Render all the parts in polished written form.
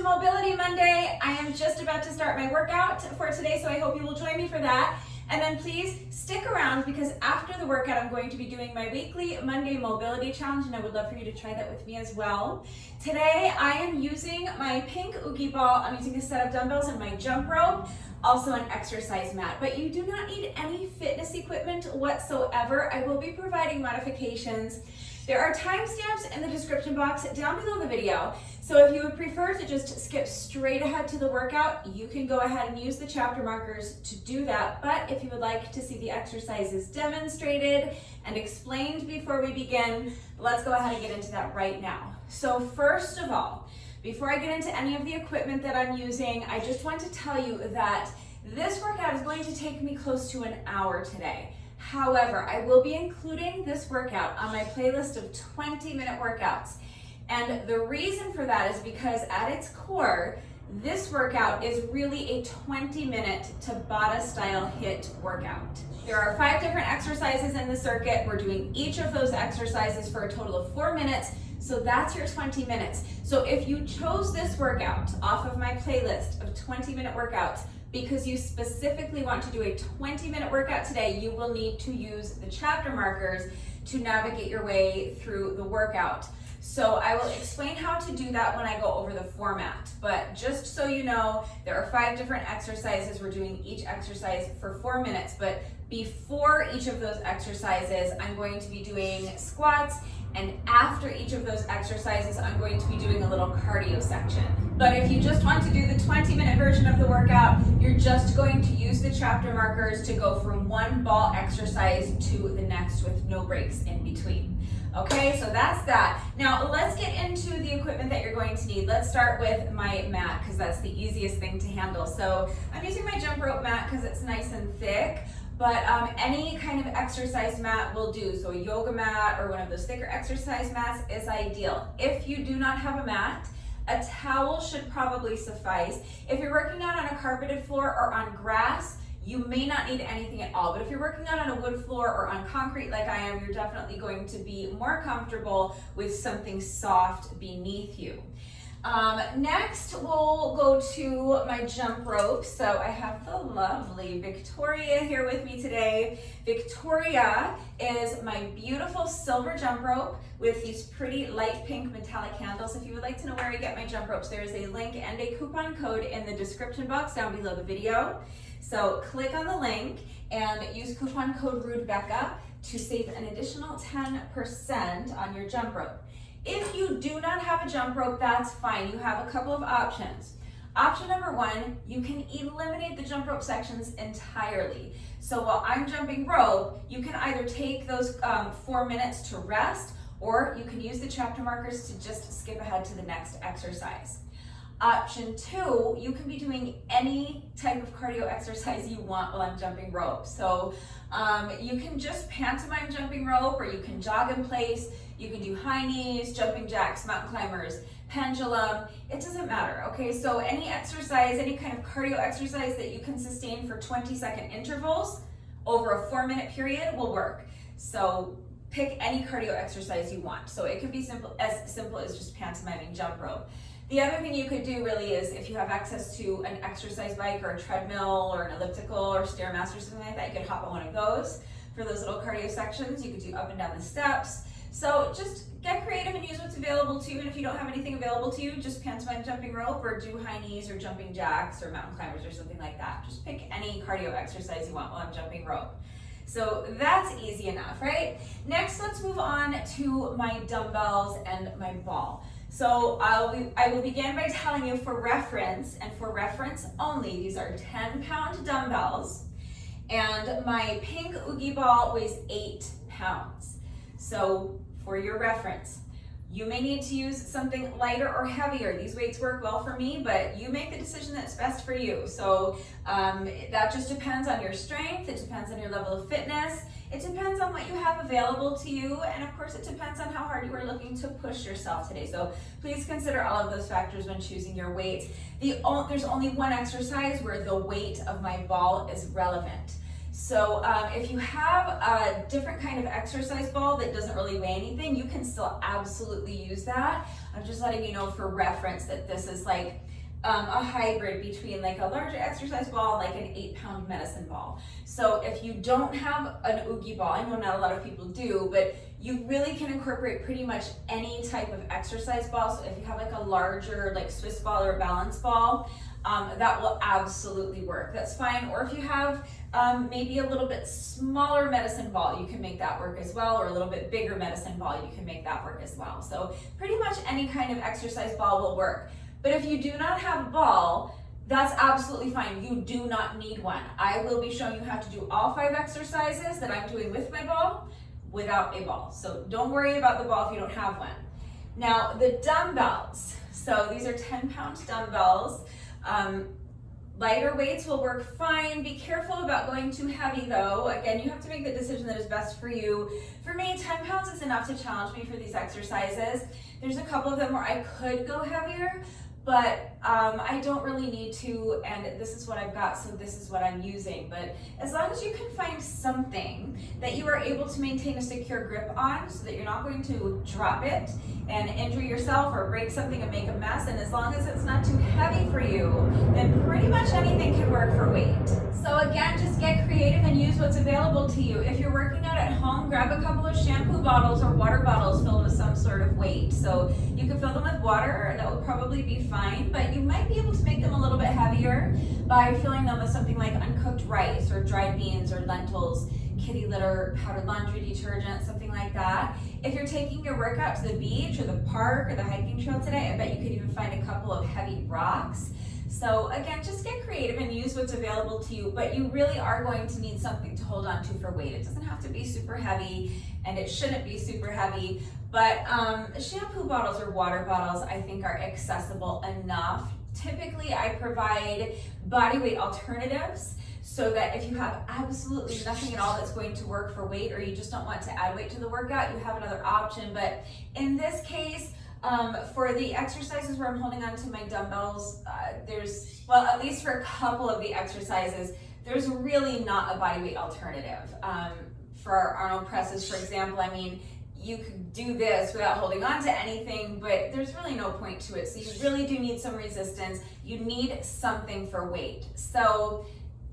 Mobility Monday. I am just about to start my workout for today, so I hope you will join me for that. And then please stick around because after the workout, I'm going to be doing my weekly Monday mobility challenge, and I would love for you to try that with me as well. Today, I am using my pink Oogie ball. I'm using a set of dumbbells and my jump rope, also an exercise mat. But you do not need any fitness equipment whatsoever. I will be providing modifications. There are timestamps in the description box down below the video. So if you would prefer to just skip straight ahead to the workout, you can go ahead and use the chapter markers to do that. But if you would like to see the exercises demonstrated and explained before we begin, let's go ahead and get into that right now. So first of all, before I get into any of the equipment that I'm using, I just want to tell you that this workout is going to take me close to an hour today. However, I will be including this workout on my playlist of 20-minute workouts. And the reason for that is because at its core, this workout is really a 20-minute Tabata style HIIT workout. There are 5 different exercises in the circuit. We're doing each of those exercises for a total of 4 minutes. So that's your 20 minutes. So if you chose this workout off of my playlist of 20-minute workouts, because you specifically want to do a 20-minute workout today, you will need to use the chapter markers to navigate your way through the workout. So I will explain how to do that when I go over the format. But just so you know, there are 5 different exercises. We're doing each exercise for 4 minutes. But before each of those exercises, I'm going to be doing squats. And after each of those exercises, I'm going to be doing a little cardio section. But if you just want to do the 20-minute version of the workout, you're just going to use the chapter markers to go from one ball exercise to the next with no breaks in between. Okay, so that's that. Now let's get into the equipment that you're going to need. Let's start with my mat because that's the easiest thing to handle. So I'm using my jump rope mat because it's nice and thick. But any kind of exercise mat will do. So a yoga mat or one of those thicker exercise mats is ideal. If you do not have a mat, a towel should probably suffice. If you're working out on a carpeted floor or on grass, you may not need anything at all. But if you're working out on a wood floor or on concrete like I am, you're definitely going to be more comfortable with something soft beneath you. Next, we'll go to my jump rope. So I have the lovely Victoria here with me today. Victoria is my beautiful silver jump rope with these pretty light pink metallic handles. If you would like to know where I get my jump ropes, there is a link and a coupon code in the description box down below the video. So click on the link and use coupon code RUDEBECCA to save an additional 10% on your jump rope. If you do not have a jump rope, that's fine. You have a couple of options. Option number 1, you can eliminate the jump rope sections entirely. So while I'm jumping rope, you can either take those 4 minutes to rest, or you can use the chapter markers to just skip ahead to the next exercise. Option 2, you can be doing any type of cardio exercise you want while I'm jumping rope. So you can just pantomime jumping rope, or you can jog in place. You can do high knees, jumping jacks, mountain climbers, pendulum. It doesn't matter, okay? So any exercise, any kind of cardio exercise that you can sustain for 20-second intervals over a 4-minute period will work. So pick any cardio exercise you want. So it could be as simple as just pantomiming jump rope. The other thing you could do really is if you have access to an exercise bike or a treadmill or an elliptical or Stairmaster or something like that, you could hop on one of those for those little cardio sections. You could do up and down the steps. So just get creative and use what's available to you. And if you don't have anything available to you, just pantomime jumping rope or do high knees or jumping jacks or mountain climbers or something like that. Just pick any cardio exercise you want while I'm jumping rope. So that's easy enough, right? Next, let's move on to my dumbbells and my ball. So I will begin by telling you for reference, and for reference only, these are 10-pound dumbbells, and my pink Oogie ball weighs 8 pounds. So for your reference, you may need to use something lighter or heavier. These weights work well for me, but you make the decision that's best for you. So that just depends on your strength, it depends on your level of fitness, it depends on what you have available to you, and of course it depends on how hard you are looking to push yourself today. So please consider all of those factors when choosing your weights. There's only one exercise where the weight of my ball is relevant. So if you have a different kind of exercise ball that doesn't really weigh anything, you can still absolutely use that. I'm just letting you know for reference that this is like a hybrid between like a larger exercise ball, like an 8-pound medicine ball. So if you don't have an Oogie ball, I know not a lot of people do, but you really can incorporate pretty much any type of exercise ball. So if you have like a larger like Swiss ball or a balance ball, that will absolutely work. That's fine. Or if you have maybe a little bit smaller medicine ball, you can make that work as well, or a little bit bigger medicine ball, you can make that work as well. So pretty much any kind of exercise ball will work. But if you do not have a ball, that's absolutely fine. You do not need one. I will be showing you how to do all 5 exercises that I'm doing with my ball without a ball. So don't worry about the ball if you don't have one. Now the dumbbells. So these are 10-pound dumbbells. Lighter weights will work fine. Be careful about going too heavy though. Again, you have to make the decision that is best for you. For me, 10 pounds is enough to challenge me for these exercises. There's a couple of them where I could go heavier, but I don't really need to, and this is what I've got, so this is what I'm using. But as long as you can find something that you are able to maintain a secure grip on so that you're not going to drop it and injure yourself or break something and make a mess, and as long as it's not too heavy for you, then pretty much anything can work for weight. So again, just get creative and use what's available to you. If you're working out at home, grab a couple of shampoo bottles or water bottles filled with some sort of weight. So you can fill them with water, that would probably be fine, but you might be able to make them a little bit heavier by filling them with something like uncooked rice or dried beans or lentils, kitty litter, powdered laundry detergent, something like that. If you're taking your workout to the beach or the park or the hiking trail today, I bet you could even find a couple of heavy rocks. So again, just get creative and use what's available to you, but you really are going to need something to hold on to for weight. It doesn't have to be super heavy, and it shouldn't be super heavy, but shampoo bottles or water bottles I think are accessible enough. Typically I provide body weight alternatives so that if you have absolutely nothing at all that's going to work for weight, or you just don't want to add weight to the workout, you have another option. But in this case, for the exercises where I'm holding on to my dumbbells, well, at least for a couple of the exercises, there's really not a body weight alternative. For our Arnold presses, for example, I mean, you could do this without holding on to anything, but there's really no point to it. So you really do need some resistance. You need something for weight. So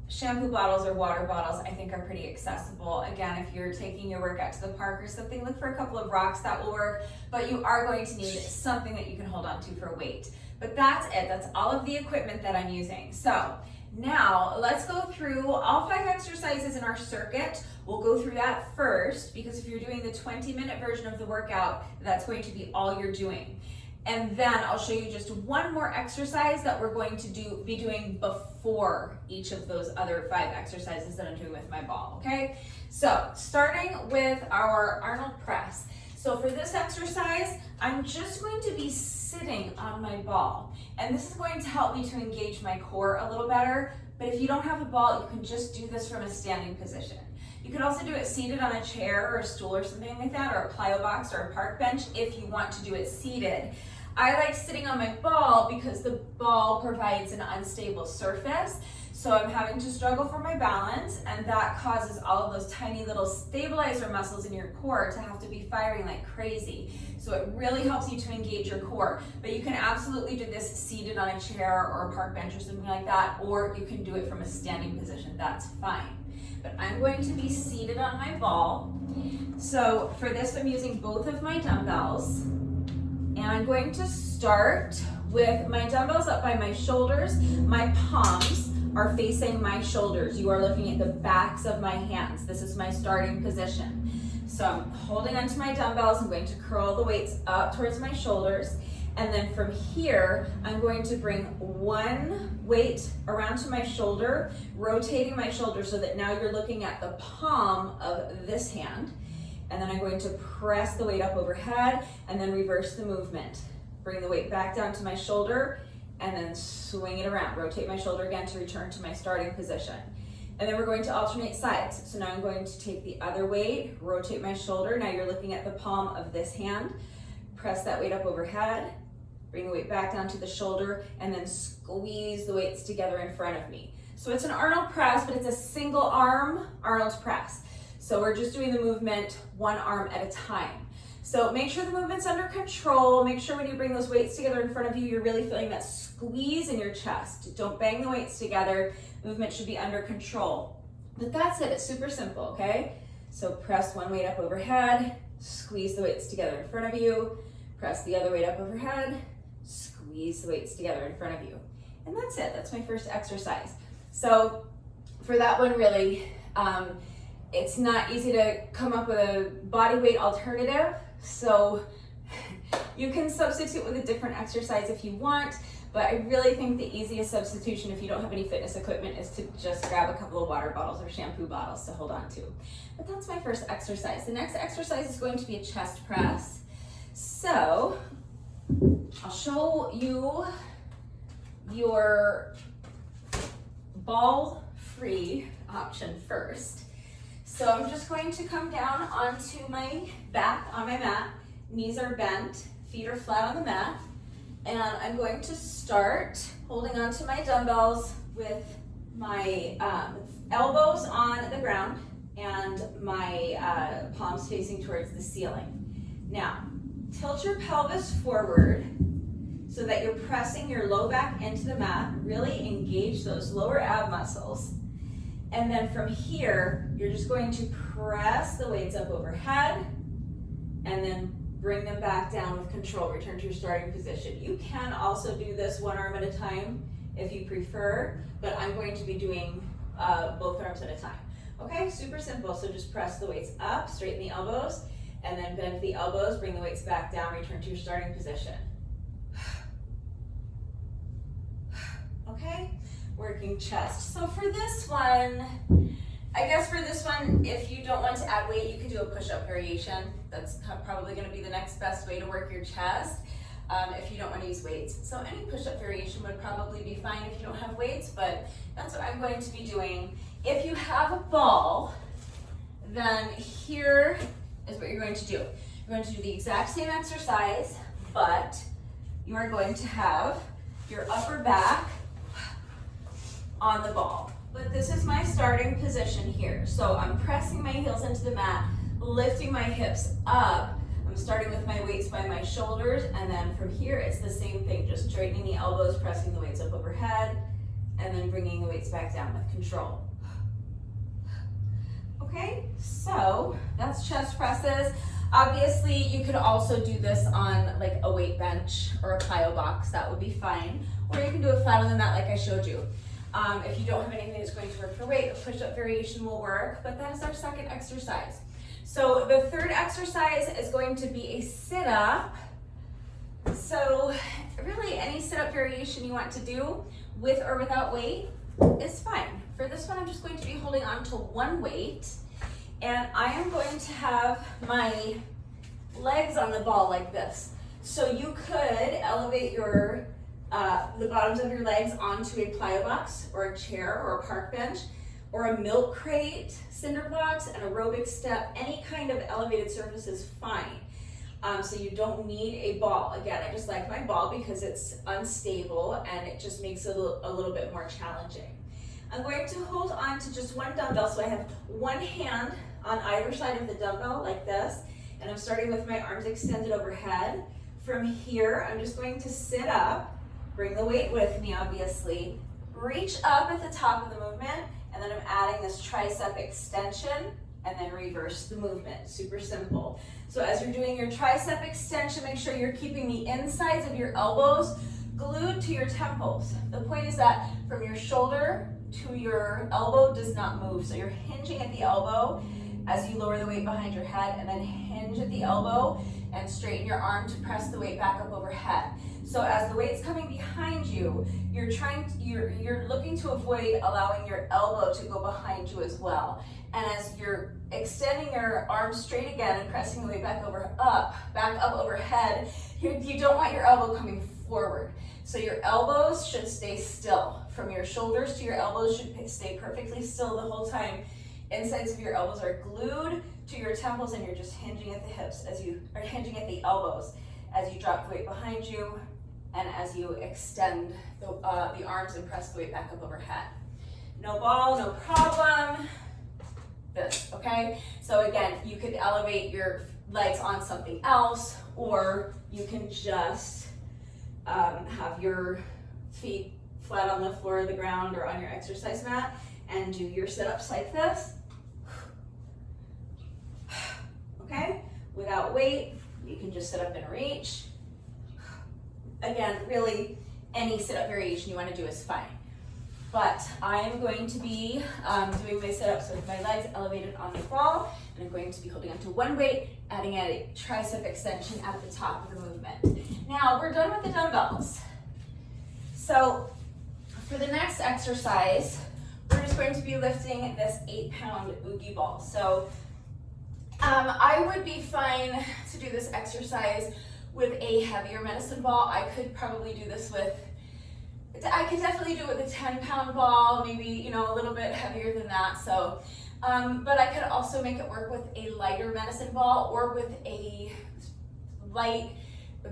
shampoo bottles or water bottles I think are pretty accessible. Again, if you're taking your workout to the park or something, look for a couple of rocks, that will work, but you are going to need something that you can hold on to for weight. But that's it, that's all of the equipment that I'm using. So now let's go through all 5 exercises in our circuit. We'll go through that first, because if you're doing the 20-minute version of the workout, that's going to be all you're doing. And then I'll show you just one more exercise that we're going to be doing before each of those other 5 exercises that I'm doing with my ball, okay? So starting with our Arnold press. So for this exercise, I'm just going to be sitting on my ball. And this is going to help me to engage my core a little better. But if you don't have a ball, you can just do this from a standing position. You can also do it seated on a chair or a stool or something like that, or a plyo box or a park bench if you want to do it seated. I like sitting on my ball because the ball provides an unstable surface. So I'm having to struggle for my balance, and that causes all of those tiny little stabilizer muscles in your core to have to be firing like crazy. So it really helps you to engage your core. But you can absolutely do this seated on a chair or a park bench or something like that, or you can do it from a standing position, that's fine. But I'm going to be seated on my ball. So for this, I'm using both of my dumbbells. And I'm going to start with my dumbbells up by my shoulders. My palms are facing my shoulders. You are looking at the backs of my hands. This is my starting position. So I'm holding onto my dumbbells. I'm going to curl the weights up towards my shoulders. And then from here, I'm going to bring one weight around to my shoulder, rotating my shoulder so that now you're looking at the palm of this hand. And then I'm going to press the weight up overhead and then reverse the movement. Bring the weight back down to my shoulder and then swing it around. Rotate my shoulder again to return to my starting position. And then we're going to alternate sides. So now I'm going to take the other weight, rotate my shoulder. Now you're looking at the palm of this hand. Press that weight up overhead, bring the weight back down to the shoulder, and then squeeze the weights together in front of me. So it's an Arnold press, but it's a single arm Arnold press. So we're just doing the movement one arm at a time. So make sure the movement's under control. Make sure when you bring those weights together in front of you, you're really feeling that squeeze in your chest. Don't bang the weights together. Movement should be under control. But that's it, it's super simple, okay? So press one weight up overhead, squeeze the weights together in front of you, press the other weight up overhead, squeeze the weights together in front of you. And that's it, that's my first exercise. So for that one, really, it's not easy to come up with a body weight alternative. So you can substitute with a different exercise if you want, but I really think the easiest substitution if you don't have any fitness equipment is to just grab a couple of water bottles or shampoo bottles to hold on to. But that's my first exercise. The next exercise is going to be a chest press. So I'll show you your ball-free option first. So I'm just going to come down onto my back on my mat. Knees are bent, feet are flat on the mat. And I'm going to start holding onto my dumbbells with my elbows on the ground and my palms facing towards the ceiling. Now, tilt your pelvis forward so that you're pressing your low back into the mat. Really engage those lower ab muscles. And then from here, you're just going to press the weights up overhead and then bring them back down with control. Return to your starting position. You can also do this one arm at a time if you prefer, but I'm going to be doing both arms at a time. Okay, super simple. So just press the weights up, straighten the elbows, and then bend the elbows, bring the weights back down, return to your starting position. Okay, working chest. So for this one, I guess for this one, if you don't want to add weight, you can do a push-up variation. That's probably going to be the next best way to work your chest if you don't want to use weights. So any push-up variation would probably be fine if you don't have weights, but that's what I'm going to be doing. If you have a ball, then here is what you're going to do. You're going to do the exact same exercise, but you are going to have your upper back on the ball. But this is my starting position here. So I'm pressing my heels into the mat, lifting my hips up. I'm starting with my weights by my shoulders, and then from here it's the same thing, just straightening the elbows, pressing the weights up overhead, and then bringing the weights back down with control. Okay, so that's chest presses. Obviously, you could also do this on like a weight bench or a plyo box, that would be fine. Or you can do it flat on the mat like I showed you. If you don't have anything that's going to work for weight, a push-up variation will work, but that is our second exercise. So the third exercise is going to be a sit-up. So really any sit-up variation you want to do with or without weight is fine. For this one, I'm just going to be holding on to one weight, and I am going to have my legs on the ball like this. So you could elevate your the bottoms of your legs onto a plyo box or a chair or a park bench or a milk crate, cinder blocks, an aerobic step. Any kind of elevated surface is fine. So you don't need a ball. Again, I just like my ball because it's unstable and it just makes it a little bit more challenging. I'm going to hold on to just one dumbbell, so I have one hand on either side of the dumbbell like this, and I'm starting with my arms extended overhead. From here, I'm just going to sit up, bring the weight with me, obviously, reach up at the top of the movement, and then I'm adding this tricep extension, and then reverse the movement. Super simple. So as you're doing your tricep extension, make sure you're keeping the insides of your elbows glued to your temples. The point is that from your shoulder to your elbow does not move. So you're hinging at the elbow as you lower the weight behind your head, and then hinge at the elbow and straighten your arm to press the weight back up overhead. So as the weight's coming behind you, you're looking to avoid allowing your elbow to go behind you as well. And as you're extending your arms straight again and pressing the weight back up overhead, you don't want your elbow coming forward. So your elbows should stay still. From your shoulders to your elbows should stay perfectly still the whole time. Insides of your elbows are glued to your temples, and you're just hinging at the hips hinging at the elbows as you drop the weight behind you and as you extend the arms and press the weight back up overhead. No ball, no problem. This, okay? So again, you could elevate your legs on something else, or you can just have your feet flat on the floor of the ground or on your exercise mat and do your sit-ups like this. Okay, without weight, you can just sit up and reach. Again, really, any sit-up variation you want to do is fine. But I'm going to be doing my sit-ups with my legs elevated on the ball, and I'm going to be holding onto one weight, adding a tricep extension at the top of the movement. Now, we're done with the dumbbells. So, for the next exercise, we're just going to be lifting this 8-pound oogie ball. So, I would be fine to do this exercise with a heavier medicine ball. I could probably do this with, I could definitely do it with a 10-pound ball, maybe, you know, a little bit heavier than that. So, but I could also make it work with a lighter medicine ball or with a light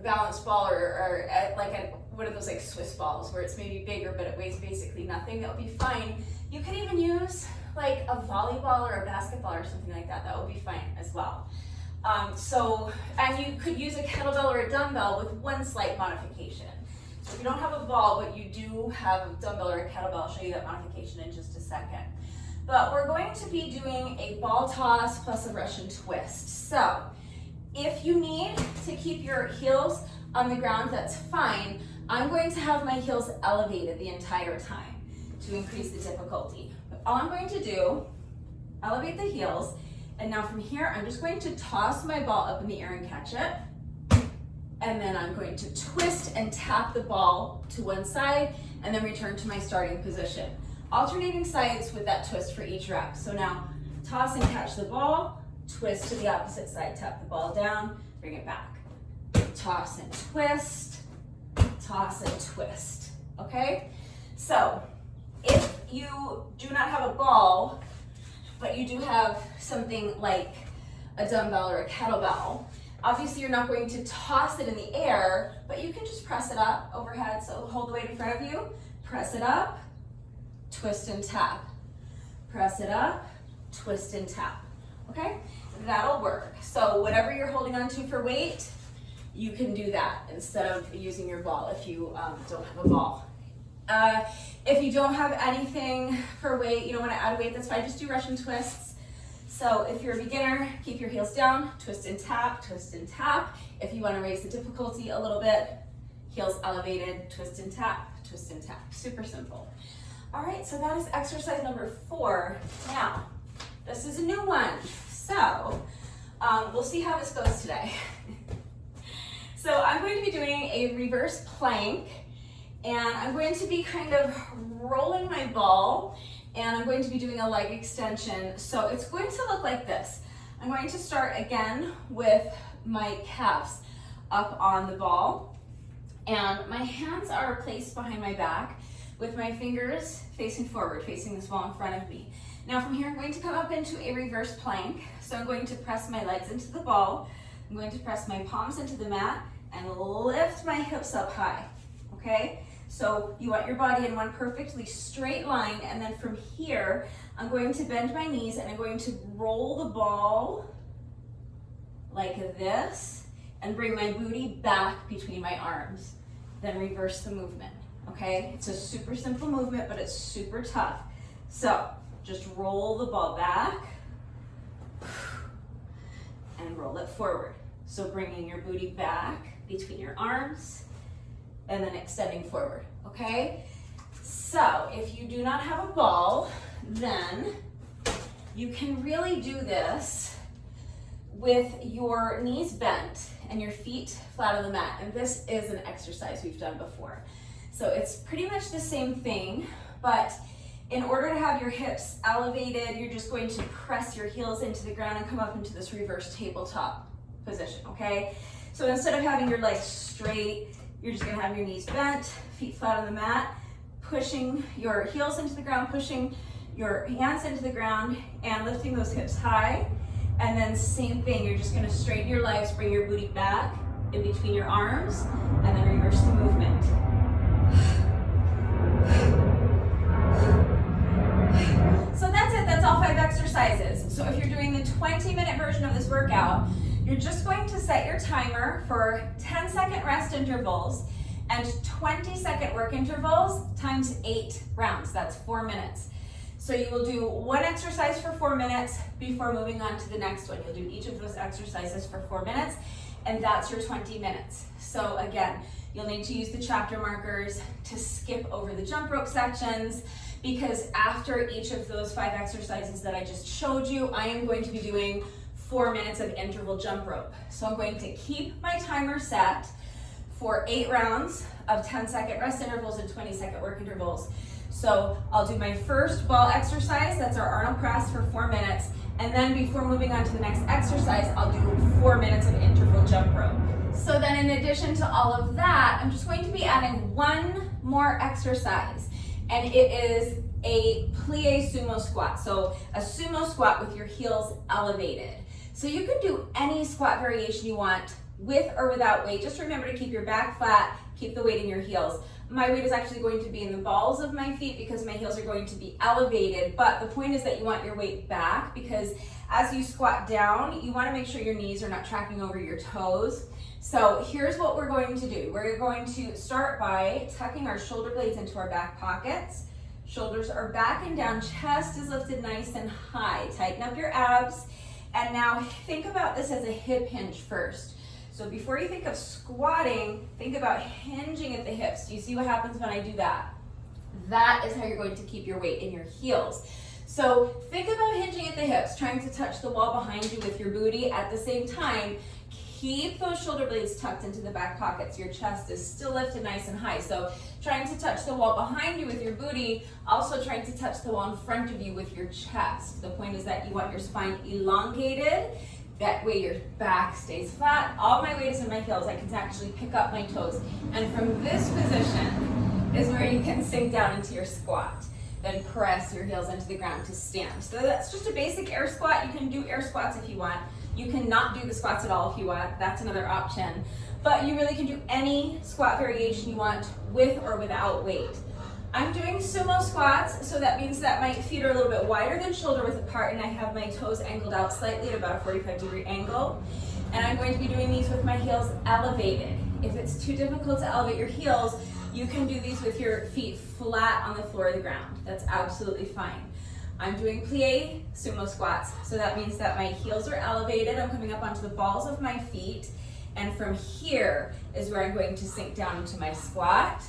balanced ball or like one of those like Swiss balls where it's maybe bigger but it weighs basically nothing. That would be fine. You could even use like a volleyball or a basketball or something like that. That would be fine as well. And you could use a kettlebell or a dumbbell with one slight modification. So if you don't have a ball, but you do have a dumbbell or a kettlebell, I'll show you that modification in just a second. But we're going to be doing a ball toss plus a Russian twist. So if you need to keep your heels on the ground, that's fine. I'm going to have my heels elevated the entire time to increase the difficulty. But all I'm going to do, elevate the heels, and now from here, I'm just going to toss my ball up in the air and catch it. And then I'm going to twist and tap the ball to one side and then return to my starting position. Alternating sides with that twist for each rep. So now toss and catch the ball, twist to the opposite side, tap the ball down, bring it back. Toss and twist, toss and twist, okay? So if you do not have a ball, but you do have something like a dumbbell or a kettlebell, obviously you're not going to toss it in the air, but you can just press it up overhead. So hold the weight in front of you, press it up, twist and tap. Press it up, twist and tap, okay? That'll work. So whatever you're holding on to for weight, you can do that instead of using your ball if you don't have a ball. If you don't have anything for weight, you don't want to add weight, that's fine, just do Russian twists. So if you're a beginner, keep your heels down, twist and tap, twist and tap. If you want to raise the difficulty a little bit, heels elevated, twist and tap, super simple. All right, so that is exercise number 4. Now, this is a new one, so we'll see how this goes today. So I'm going to be doing a reverse plank, and I'm going to be kind of rolling my ball, and I'm going to be doing a leg extension. So it's going to look like this. I'm going to start again with my calves up on the ball, and my hands are placed behind my back with my fingers facing forward, facing this ball in front of me. Now from here, I'm going to come up into a reverse plank. So I'm going to press my legs into the ball. I'm going to press my palms into the mat and lift my hips up high, okay? So you want your body in one perfectly straight line, and then from here, I'm going to bend my knees and I'm going to roll the ball like this and bring my booty back between my arms. Then reverse the movement, okay? It's a super simple movement, but it's super tough. So just roll the ball back and roll it forward. So bringing your booty back between your arms and then extending forward, okay? So if you do not have a ball, then you can really do this with your knees bent and your feet flat on the mat. And this is an exercise we've done before. So it's pretty much the same thing, but in order to have your hips elevated, you're just going to press your heels into the ground and come up into this reverse tabletop position, okay? So instead of having your legs straight, you're just gonna have your knees bent, feet flat on the mat, pushing your heels into the ground, pushing your hands into the ground, and lifting those hips high. And then same thing, you're just gonna straighten your legs, bring your booty back in between your arms, and then reverse the movement. So that's it, that's all 5 exercises. So if you're doing the 20-minute version of this workout, You're just going to set your timer for 10-second rest intervals and 20-second work intervals times 8 rounds. That's 4 minutes. So you will do one exercise for 4 minutes before moving on to the next one. You'll do each of those exercises for 4 minutes, and that's your 20 minutes. So again, you'll need to use the chapter markers to skip over the jump rope sections, because after each of those 5 exercises that I just showed you, I am going to be doing 4 minutes of interval jump rope. So I'm going to keep my timer set for 8 rounds of 10-second rest intervals and 20-second work intervals. So I'll do my first ball exercise, that's our Arnold press, for 4 minutes, and then before moving on to the next exercise, I'll do 4 minutes of interval jump rope. So then in addition to all of that, I'm just going to be adding one more exercise, and it is a plie sumo squat. So a sumo squat with your heels elevated. So you can do any squat variation you want with or without weight. Just remember to keep your back flat, keep the weight in your heels. My weight is actually going to be in the balls of my feet because my heels are going to be elevated, but the point is that you want your weight back, because as you squat down, you want to make sure your knees are not tracking over your toes. So here's what we're going to do. We're going to start by tucking our shoulder blades into our back pockets. Shoulders are back and down, chest is lifted nice and high. Tighten up your abs, and now think about this as a hip hinge first. So before you think of squatting, think about hinging at the hips. Do you see what happens when I do that? That is how you're going to keep your weight in your heels. So think about hinging at the hips, trying to touch the wall behind you with your booty. At the same time, keep those shoulder blades tucked into the back pockets. Your chest is still lifted nice and high. So trying to touch the wall behind you with your booty, also trying to touch the wall in front of you with your chest. The point is that you want your spine elongated. That way your back stays flat. All my weight is in my heels. I can actually pick up my toes. And from this position is where you can sink down into your squat. Then press your heels into the ground to stand. So that's just a basic air squat. You can do air squats if you want. You can not do the squats at all if you want. That's another option. But you really can do any squat variation you want with or without weight. I'm doing sumo squats, so that means that my feet are a little bit wider than shoulder width apart, and I have my toes angled out slightly at about a 45-degree angle. And I'm going to be doing these with my heels elevated. If it's too difficult to elevate your heels, you can do these with your feet flat on the floor of the ground. That's absolutely fine. I'm doing plie sumo squats, so that means that my heels are elevated. I'm coming up onto the balls of my feet, and from here is where I'm going to sink down into my squat.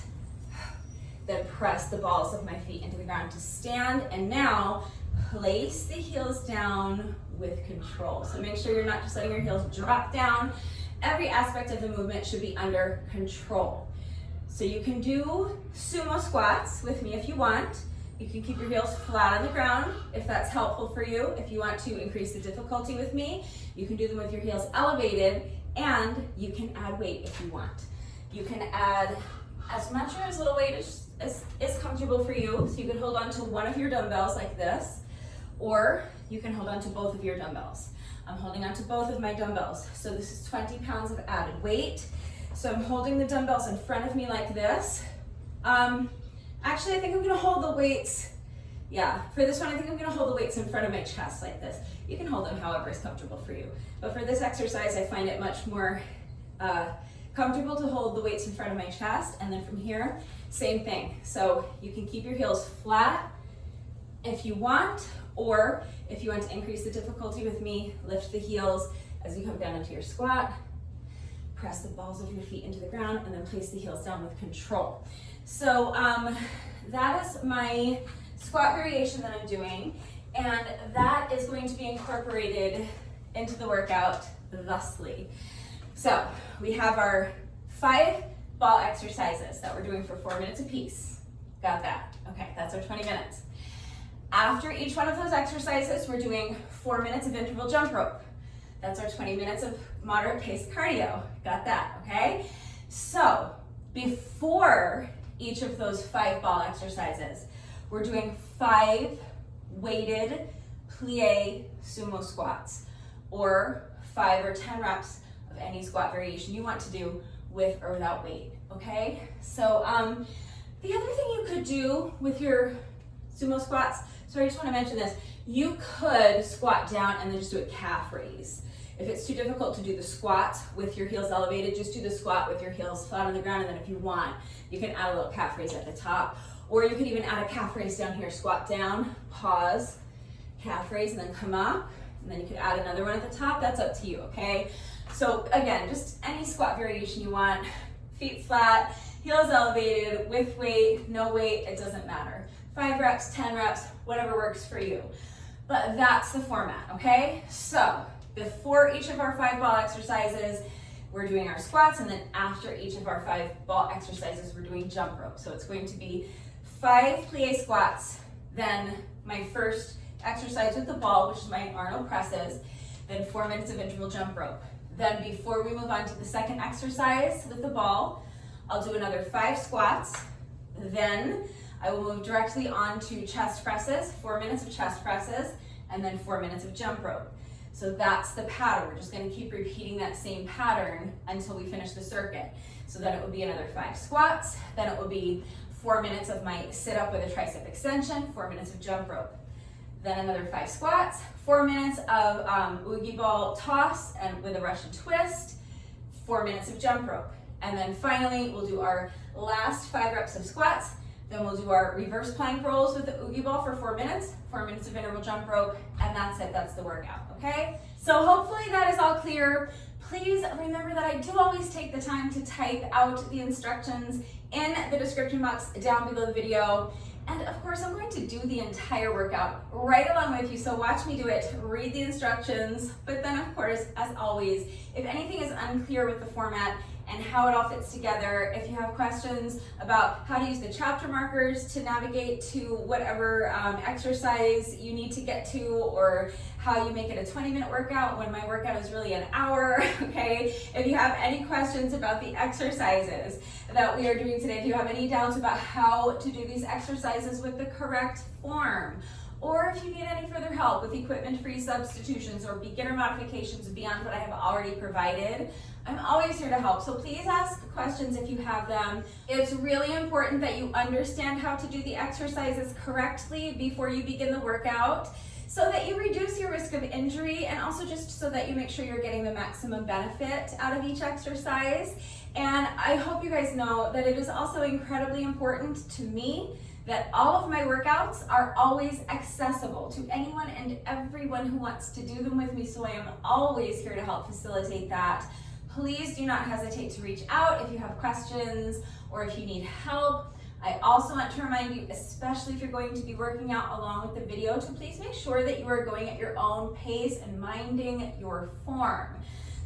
Then press the balls of my feet into the ground to stand, and now place the heels down with control. So make sure you're not just letting your heels drop down. Every aspect of the movement should be under control. So you can do sumo squats with me if you want. You can keep your heels flat on the ground if that's helpful for you. If you want to increase the difficulty with me, you can do them with your heels elevated, and you can add weight if you want. You can add as much or as little weight as is comfortable for you. So you can hold on to one of your dumbbells like this, or you can hold on to both of your dumbbells. I'm holding on to both of my dumbbells. So this is 20 pounds of added weight. So I'm holding the dumbbells in front of me like this. Actually, I think I'm gonna hold the weights. Yeah, for this one, I think I'm gonna hold the weights in front of my chest like this. You can hold them however is comfortable for you. But for this exercise, I find it much more comfortable to hold the weights in front of my chest, and then from here, same thing. So you can keep your heels flat if you want, or if you want to increase the difficulty with me, lift the heels as you come down into your squat, press the balls of your feet into the ground, and then place the heels down with control. So that is my squat variation that I'm doing, and that is going to be incorporated into the workout thusly. So we have our 5 ball exercises that we're doing for 4 minutes apiece. Got that? Okay, that's our 20 minutes. After each one of those exercises, we're doing 4 minutes of interval jump rope. That's our 20 minutes of moderate paced cardio. Got that, okay? So before each of those 5 ball exercises, we're doing 5 weighted plie sumo squats, or 5 or 10 reps of any squat variation you want to do with or without weight, okay? So the other thing you could do with your sumo squats, so I just want to mention this, you could squat down and then just do a calf raise. If it's too difficult to do the squat with your heels elevated, just do the squat with your heels flat on the ground, and then if you want, you can add a little calf raise at the top, or you could even add a calf raise down here. Squat down, pause, calf raise, and then come up, and then you could add another one at the top. That's up to you, okay? So again, just any squat variation you want, feet flat, heels elevated, with weight, no weight, it doesn't matter. 5 reps, 10 reps, whatever works for you. But that's the format, okay? So before each of our 5 ball exercises, we're doing our squats, and then after each of our 5 ball exercises, we're doing jump rope. So it's going to be 5 plie squats, then my first exercise with the ball, which is my Arnold presses, then 4 minutes of interval jump rope. Then before we move on to the second exercise with the ball, I'll do another 5 squats. Then I will move directly on to chest presses, 4 minutes of chest presses, and then 4 minutes of jump rope. So that's the pattern. We're just going to keep repeating that same pattern until we finish the circuit. So then it will be another 5 squats, then it will be 4 minutes of my sit up with a tricep extension, 4 minutes of jump rope. Then another 5 squats, 4 minutes of oogie ball toss and with a Russian twist, 4 minutes of jump rope. And then finally, we'll do our last 5 reps of squats. Then we'll do our reverse plank rolls with the oogie ball for 4 minutes, 4 minutes of interval jump rope, and that's it, that's the workout, okay? So hopefully that is all clear. Please remember that I do always take the time to type out the instructions in the description box down below the video. And of course, I'm going to do the entire workout right along with you, so watch me do it, read the instructions, but then of course, as always, if anything is unclear with the format and how it all fits together, if you have questions about how to use the chapter markers to navigate to whatever exercise you need to get to, or how you make it a 20-minute workout when my workout is really an hour, okay? If you have any questions about the exercises that we are doing today, if you have any doubts about how to do these exercises with the correct form, or if you need any further help with equipment-free substitutions or beginner modifications beyond what I have already provided, I'm always here to help. So please ask questions if you have them. It's really important that you understand how to do the exercises correctly before you begin the workout, so that you reduce your risk of injury, and also just so that you make sure you're getting the maximum benefit out of each exercise. And I hope you guys know that it is also incredibly important to me that all of my workouts are always accessible to anyone and everyone who wants to do them with me, so I am always here to help facilitate that. Please do not hesitate to reach out if you have questions or if you need help. I also want to remind you, especially if you're going to be working out along with the video, to please make sure that you are going at your own pace and minding your form.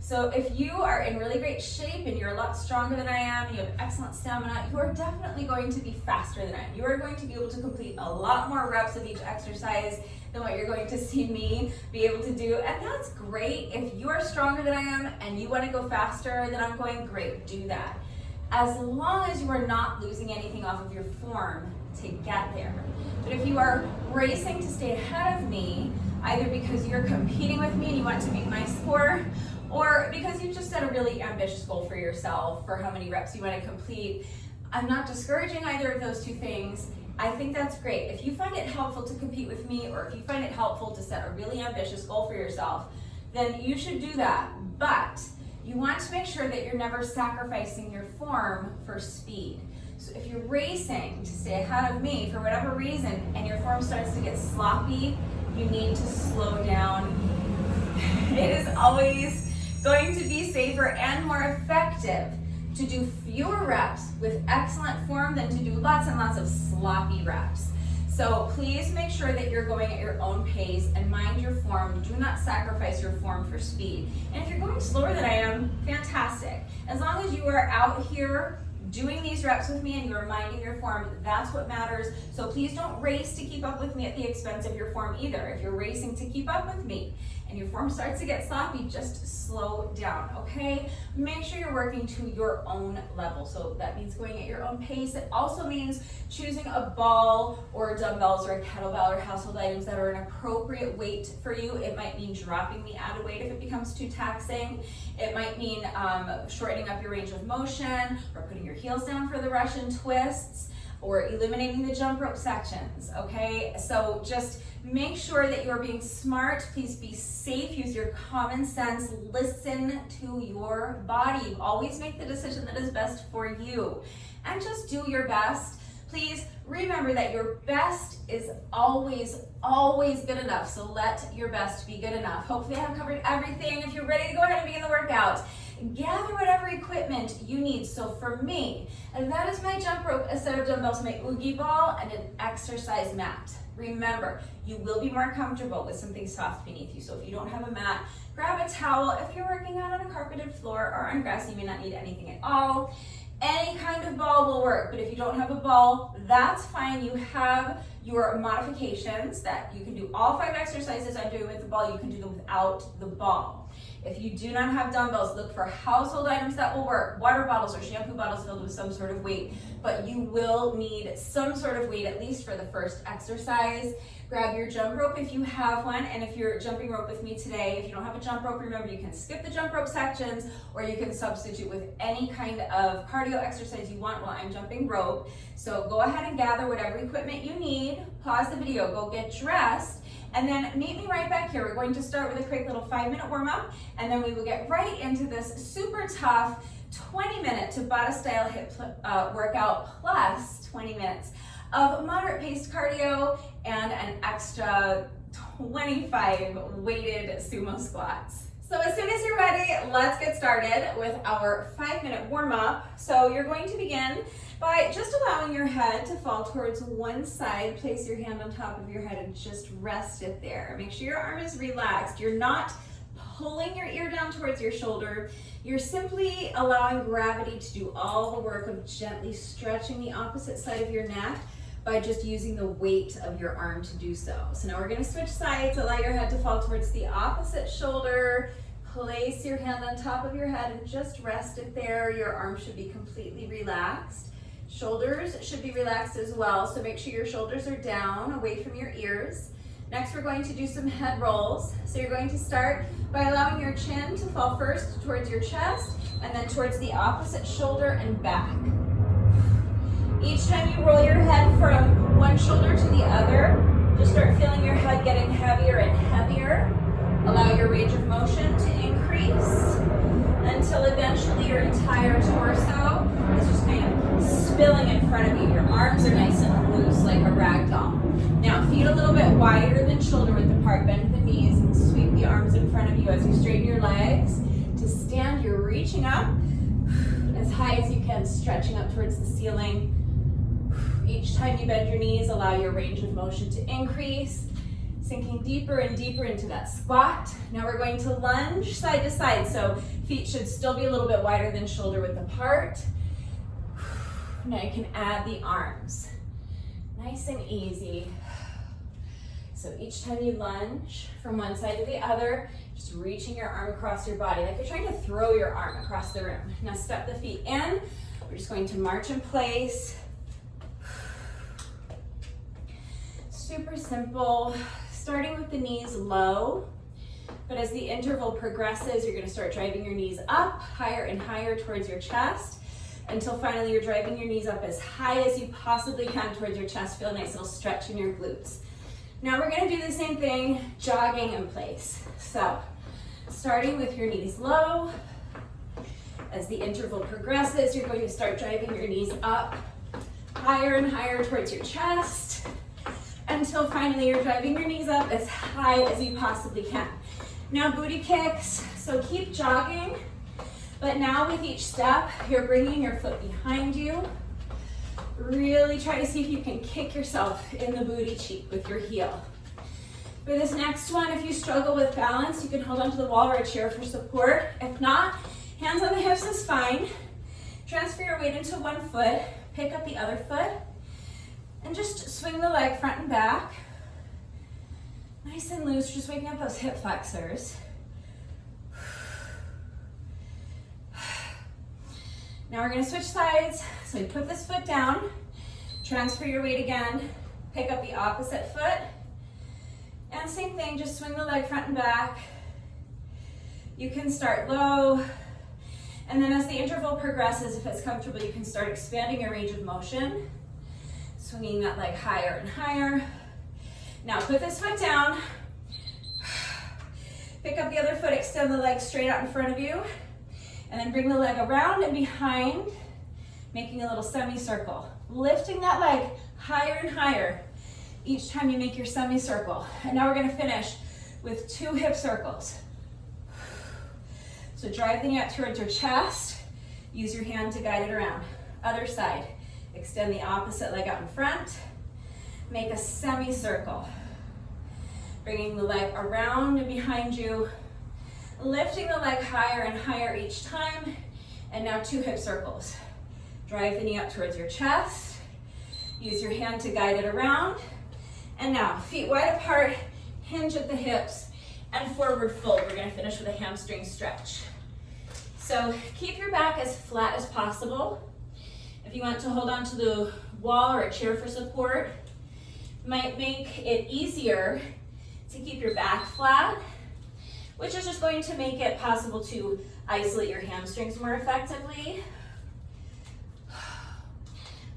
So if you are in really great shape and you're a lot stronger than I am, you have excellent stamina, you are definitely going to be faster than I am. You are going to be able to complete a lot more reps of each exercise than what you're going to see me be able to do. And that's great. If you are stronger than I am and you want to go faster than I'm going, great, do that. As long as you are not losing anything off of your form to get there. But if you are racing to stay ahead of me, either because you're competing with me and you want to beat my score, or because you've just set a really ambitious goal for yourself for how many reps you want to complete, I'm not discouraging either of those two things. I think that's great. If you find it helpful to compete with me, or if you find it helpful to set a really ambitious goal for yourself, then you should do that. But you want to make sure that you're never sacrificing your form for speed. So if you're racing to stay ahead of me for whatever reason and your form starts to get sloppy, you need to slow down. It is always going to be safer and more effective to do fewer reps with excellent form than to do lots and lots of sloppy reps. So please make sure that you're going at your own pace and mind your form. Do not sacrifice your form for speed. And if you're going slower than I am, fantastic. As long as you are out here doing these reps with me and you're minding your form, that's what matters. So please don't race to keep up with me at the expense of your form either. If you're racing to keep up with me and your form starts to get sloppy, just slow down, okay? Make sure you're working to your own level. So that means going at your own pace. It also means choosing a ball or dumbbells or a kettlebell or household items that are an appropriate weight for you. It might mean dropping the added weight if it becomes too taxing. It might mean shortening up your range of motion, or putting your heels down for the Russian twists, or eliminating the jump rope sections, okay? So just make sure that you're being smart. Please be safe, use your common sense, listen to your body. Always make the decision that is best for you, and just do your best. Please remember that your best is always, always good enough. So let your best be good enough. Hopefully I have covered everything. If you're ready to go ahead and begin the workout, gather whatever equipment you need. So for me, and that is my jump rope, a set of dumbbells, my oogie ball, and an exercise mat. Remember, you will be more comfortable with something soft beneath you. So if you don't have a mat, grab a towel. If you're working out on a carpeted floor or on grass, you may not need anything at all. Any kind of ball will work, but if you don't have a ball, that's fine. You have your modifications that you can do all 5 exercises I'm doing with the ball. You can do them without the ball. If you do not have dumbbells, look for household items that will work. Water bottles or shampoo bottles filled with some sort of weight, but you will need some sort of weight at least for the first exercise. Grab your jump rope if you have one, and if you're jumping rope with me today, if you don't have a jump rope, remember you can skip the jump rope sections, or you can substitute with any kind of cardio exercise you want while I'm jumping rope. So go ahead and gather whatever equipment you need, pause the video, go get dressed, and then meet me right back here. We're going to start with a quick little 5-minute warm-up, and then we will get right into this super tough 20-minute Tabata style hip workout plus 20 minutes of moderate paced cardio and an extra 25 weighted sumo squats. So as soon as you're ready, let's get started with our 5-minute warm-up. So you're going to begin by just allowing your head to fall towards one side. Place your hand on top of your head and just rest it there. Make sure your arm is relaxed. You're not pulling your ear down towards your shoulder. You're simply allowing gravity to do all the work of gently stretching the opposite side of your neck by just using the weight of your arm to do so. So now we're gonna switch sides. Allow your head to fall towards the opposite shoulder. Place your hand on top of your head and just rest it there. Your arm should be completely relaxed. Shoulders should be relaxed as well, so make sure your shoulders are down, away from your ears. Next, we're going to do some head rolls. So you're going to start by allowing your chin to fall first towards your chest, and then towards the opposite shoulder and back. Each time you roll your head from one shoulder to the other, just start feeling your head getting heavier and heavier. Allow your range of motion to increase until eventually your entire torso is just kind of spilling in front of you. Your arms are nice and loose like a rag doll. Now feet a little bit wider than shoulder width apart. Bend the knees and sweep the arms in front of you as you straighten your legs. To stand, you're reaching up as high as you can, stretching up towards the ceiling. Each time you bend your knees, allow your range of motion to increase, sinking deeper and deeper into that squat. Now we're going to lunge side to side, so feet should still be a little bit wider than shoulder width apart. Now you can add the arms. Nice and easy. So each time you lunge from one side to the other, just reaching your arm across your body, like you're trying to throw your arm across the room. Now step the feet in. We're just going to march in place. Super simple, starting with the knees low, but as the interval progresses, you're going to start driving your knees up higher and higher towards your chest until finally you're driving your knees up as high as you possibly can towards your chest. Feel a nice little stretch in your glutes. Now we're going to do the same thing, jogging in place. So starting with your knees low, as the interval progresses, you're going to start driving your knees up higher and higher towards your chest, until finally you're driving your knees up as high as you possibly can. Now booty kicks, so keep jogging, but now with each step, you're bringing your foot behind you. Really try to see if you can kick yourself in the booty cheek with your heel. For this next one, if you struggle with balance, you can hold onto the wall or a chair for support. If not, hands on the hips is fine. Transfer your weight into one foot, pick up the other foot, and just swing the leg front and back. Nice and loose, just waking up those hip flexors. Now we're gonna switch sides. So you put this foot down, transfer your weight again, pick up the opposite foot, and same thing, just swing the leg front and back. You can start low, and then as the interval progresses, if it's comfortable, you can start expanding your range of motion. Swinging that leg higher and higher. Now put this foot down. Pick up the other foot, extend the leg straight out in front of you, and then bring the leg around and behind, making a little semicircle. Lifting that leg higher and higher each time you make your semicircle. And now we're gonna finish with 2 hip circles. So drive the knee up towards your chest. Use your hand to guide it around. Other side. Extend the opposite leg out in front. Make a semicircle. Bringing the leg around and behind you. Lifting the leg higher and higher each time. And now 2 hip circles. Drive the knee up towards your chest. Use your hand to guide it around. And now, feet wide apart, hinge at the hips, and forward fold. We're gonna finish with a hamstring stretch. So keep your back as flat as possible. If you want to hold on to the wall or a chair for support, might make it easier to keep your back flat, which is just going to make it possible to isolate your hamstrings more effectively.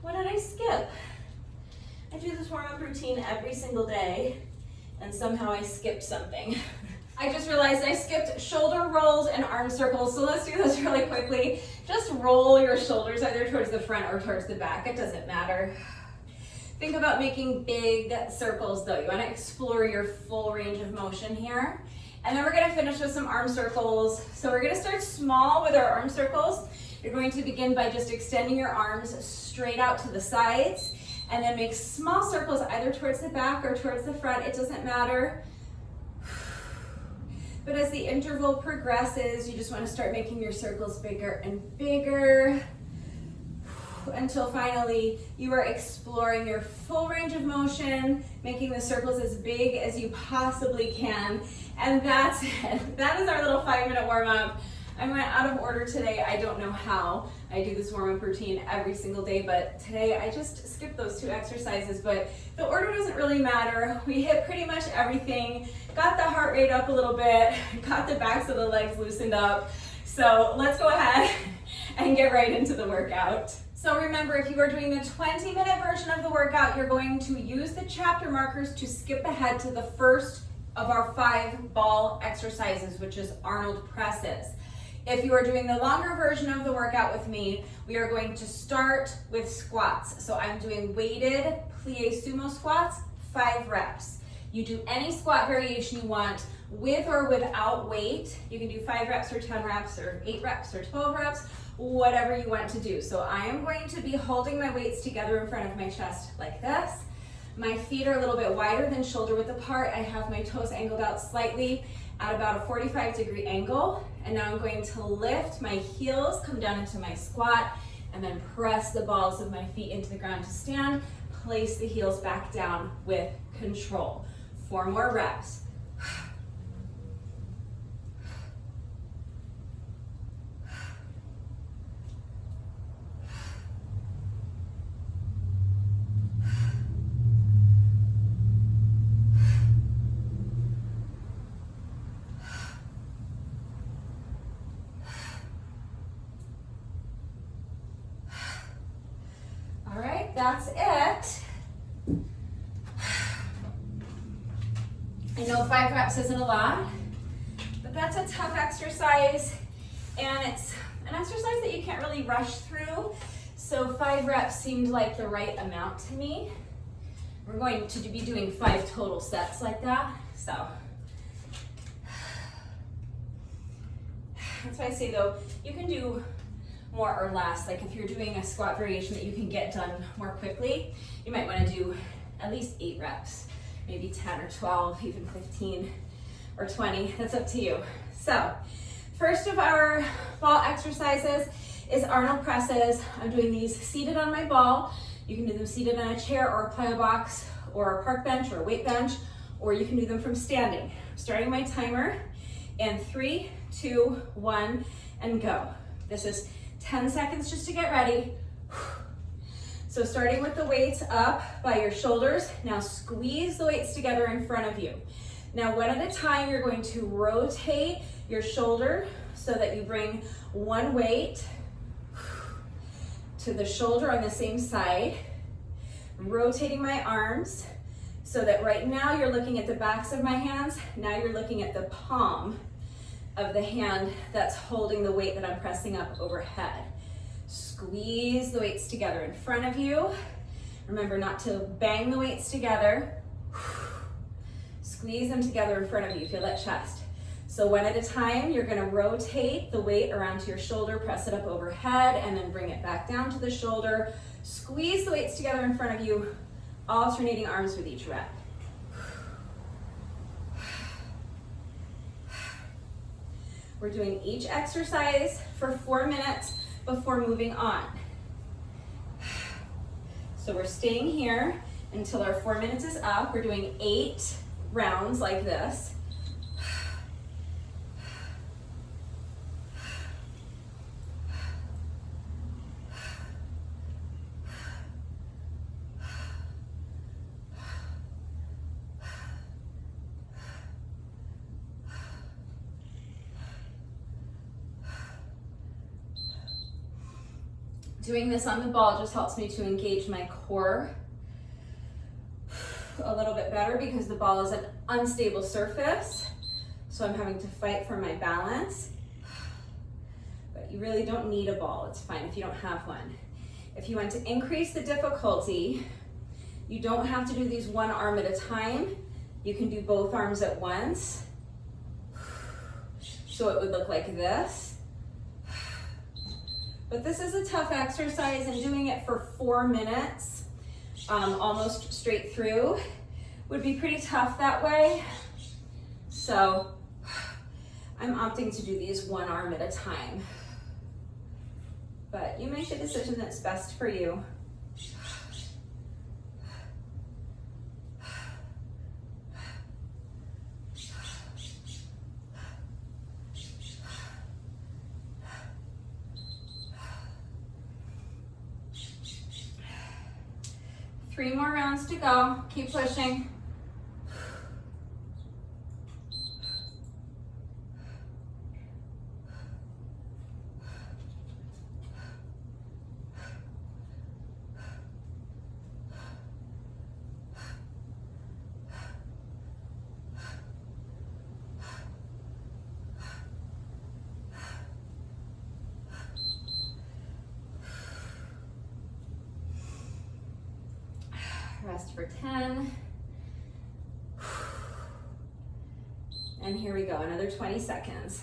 What did I skip? I do this warm-up routine every single day, and somehow I skipped something. I just realized I skipped shoulder rolls and arm circles, so let's do those really quickly. Just roll your shoulders either towards the front or towards the back, it doesn't matter. Think about making big circles though. You want to explore your full range of motion here. And then we're going to finish with some arm circles. So we're going to start small with our arm circles. You're going to begin by just extending your arms straight out to the sides, and then make small circles either towards the back or towards the front, it doesn't matter. But as the interval progresses, you just want to start making your circles bigger and bigger until finally you are exploring your full range of motion, making the circles as big as you possibly can. And that's it. That is our little 5-minute warm-up. I went out of order today. I don't know how. I do this warm-up routine every single day, but today I just skipped those 2 exercises, but the order doesn't really matter. We hit pretty much everything, got the heart rate up a little bit, got the backs of the legs loosened up. So let's go ahead and get right into the workout. So remember, if you are doing the 20-minute version of the workout, you're going to use the chapter markers to skip ahead to the first of our 5 ball exercises, which is Arnold presses. If you are doing the longer version of the workout with me, we are going to start with squats. So I'm doing weighted plie sumo squats, 5 reps. You do any squat variation you want with or without weight. You can do 5 reps or 10 reps or 8 reps or 12 reps, whatever you want to do. So I am going to be holding my weights together in front of my chest like this. My feet are a little bit wider than shoulder width apart. I have my toes angled out slightly at about a 45-degree angle. And now I'm going to lift my heels, come down into my squat, and then press the balls of my feet into the ground to stand. Place the heels back down with control. 4 more reps. That's it. I know 5 reps isn't a lot, but that's a tough exercise, and it's an exercise that you can't really rush through, so 5 reps seemed like the right amount to me. We're going to be doing 5 total sets like that, so. That's why I say though, you can do more or less. Like if you're doing a squat variation that you can get done more quickly, you might want to do at least 8 reps, maybe 10 or 12, even 15 or 20, that's up to you. So first of our ball exercises is Arnold presses. I'm doing these seated on my ball. You can do them seated on a chair or a plyo box or a park bench or a weight bench, or you can do them from standing. I'm starting my timer in 3, 2, 1, and go. This is 10 seconds just to get ready. So starting with the weights up by your shoulders, now squeeze the weights together in front of you. Now one at a time, you're going to rotate your shoulder so that you bring one weight to the shoulder on the same side. rotating my arms so that right now you're looking at the backs of my hands. Now you're looking at the palm of the hand that's holding the weight that I'm pressing up overhead. Squeeze the weights together in front of you. Remember not to bang the weights together. Squeeze them together in front of you. Feel that chest. So one at a time, you're gonna rotate the weight around to your shoulder, press it up overhead, and then bring it back down to the shoulder. Squeeze the weights together in front of you, alternating arms with each rep. We're doing each exercise for 4 minutes before moving on. So we're staying here until our 4 minutes is up. We're doing 8 rounds like this. Doing this on the ball just helps me to engage my core a little bit better because the ball is an unstable surface. So I'm having to fight for my balance. But you really don't need a ball. It's fine if you don't have one. If you want to increase the difficulty, you don't have to do these one arm at a time. You can do both arms at once. So it would look like this. But this is a tough exercise, and doing it for 4 minutes, almost straight through, would be pretty tough that way. So I'm opting to do these one arm at a time. But you make the decision that's best for you. Three more rounds to go. Keep pushing. Rest for 10. And here we go, another 20 seconds.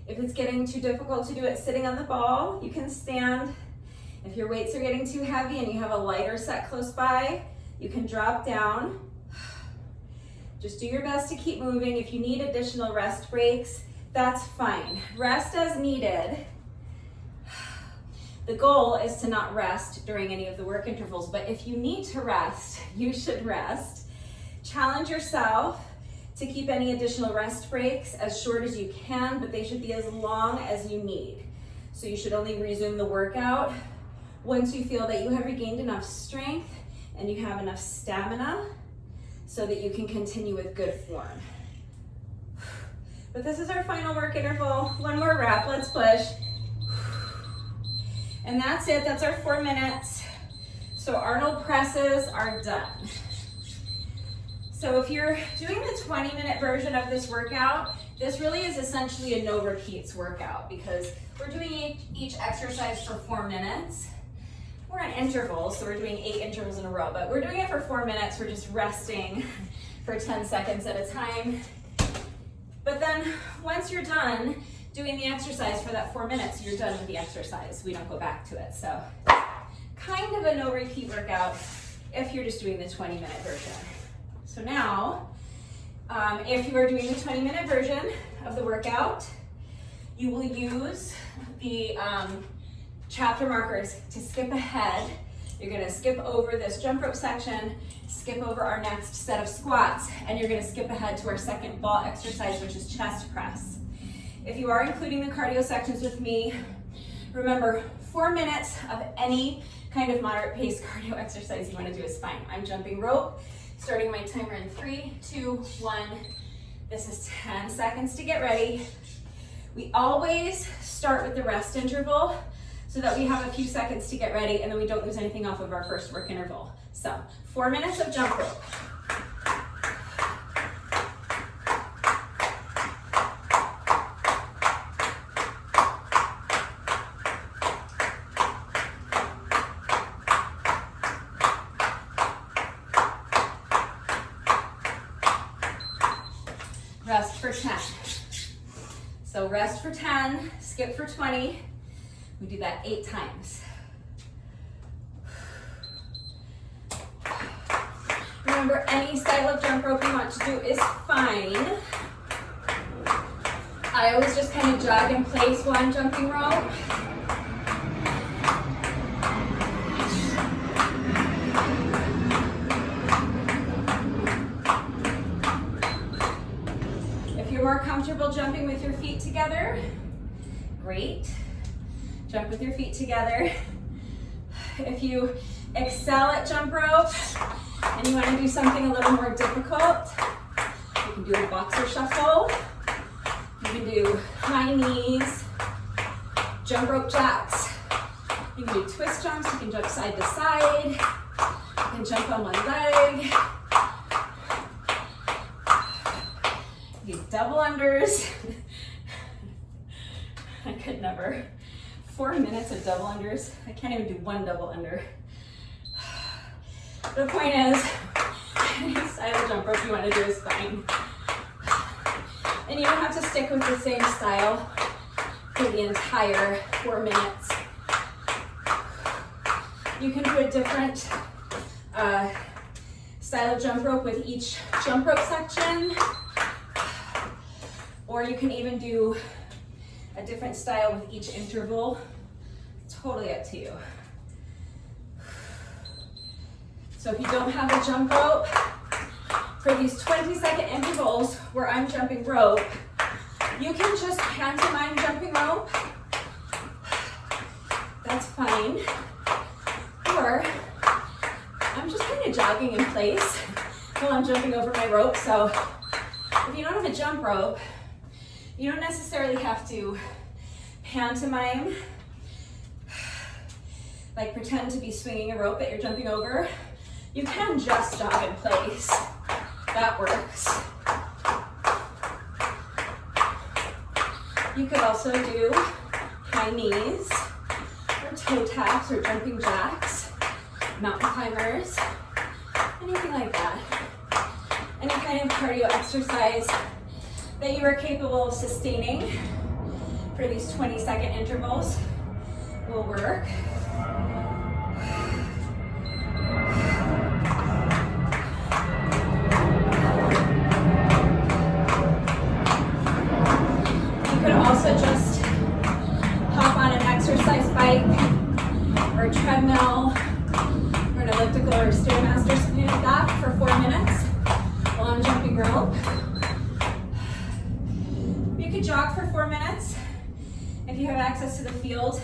If it's getting too difficult to do it sitting on the ball, you can stand. If your weights are getting too heavy and you have a lighter set close by, you can drop down. Just do your best to keep moving. If you need additional rest breaks, that's fine. Rest as needed. The goal is to not rest during any of the work intervals, but if you need to rest, you should rest. Challenge yourself to keep any additional rest breaks as short as you can, but they should be as long as you need. So you should only resume the workout once you feel that you have regained enough strength and you have enough stamina so that you can continue with good form. But this is our final work interval. One more rep, let's push. And that's it, that's our 4 minutes. So Arnold presses are done. So if you're doing the 20-minute version of this workout, this really is essentially a no repeats workout because we're doing each exercise for 4 minutes. We're on intervals, so we're doing 8 intervals in a row, but we're doing it for 4 minutes. We're just resting for 10 seconds at a time. But then once you're done doing the exercise for that 4 minutes, you're done with the exercise. We don't go back to it. So kind of a no repeat workout if you're just doing the 20-minute version. So now, if you are doing the 20-minute version of the workout, you will use the chapter markers to skip ahead. You're gonna skip over this jump rope section, skip over our next set of squats, and you're gonna skip ahead to our second ball exercise, which is chest press. If you are including the cardio sections with me, remember 4 minutes of any kind of moderate pace cardio exercise you wanna do is fine. I'm jumping rope, starting my timer in 3, 2, 1. This is 10 seconds to get ready. We always start with the rest interval. So so that we have a few seconds to get ready and then we don't lose anything off of our first work interval. So 4 minutes of jump rope. Rest for 10. So rest for 10, skip for 20. We do that 8 times. Remember, any style of jump rope you want to do is fine. I always just kind of jog in place while I'm jumping rope. More comfortable jumping with your feet together, great. Jump with your feet together. If you excel at jump rope and you want to do something a little more difficult, you can do a boxer shuffle. You can do high knees, jump rope jacks. You can do twist jumps. You can jump side to side. You can jump on one leg. These double unders. I could never. 4 minutes of double unders. I can't even do one double under. The point is, any style of jump rope you want to do is fine. And you don't have to stick with the same style for the entire 4 minutes. You can do a different style of jump rope with each jump rope section. Or you can even do a different style with each interval. Totally up to you. So if you don't have a jump rope, for these 20-second intervals where I'm jumping rope, you can just pantomime jumping rope. That's fine. Or I'm just kind of jogging in place while I'm jumping over my rope. So if you don't have a jump rope, you don't necessarily have to pantomime, like pretend to be swinging a rope that you're jumping over. You can just jog in place. That works. You could also do high knees, or toe taps, or jumping jacks, mountain climbers, anything like that. Any kind of cardio exercise that you are capable of sustaining for these 20-second intervals will work. You could also just hop on an exercise bike or a treadmill or an elliptical or a Stairmaster, something like that for 4 minutes while I'm jumping rope. Jog for 4 minutes. If you have access to the field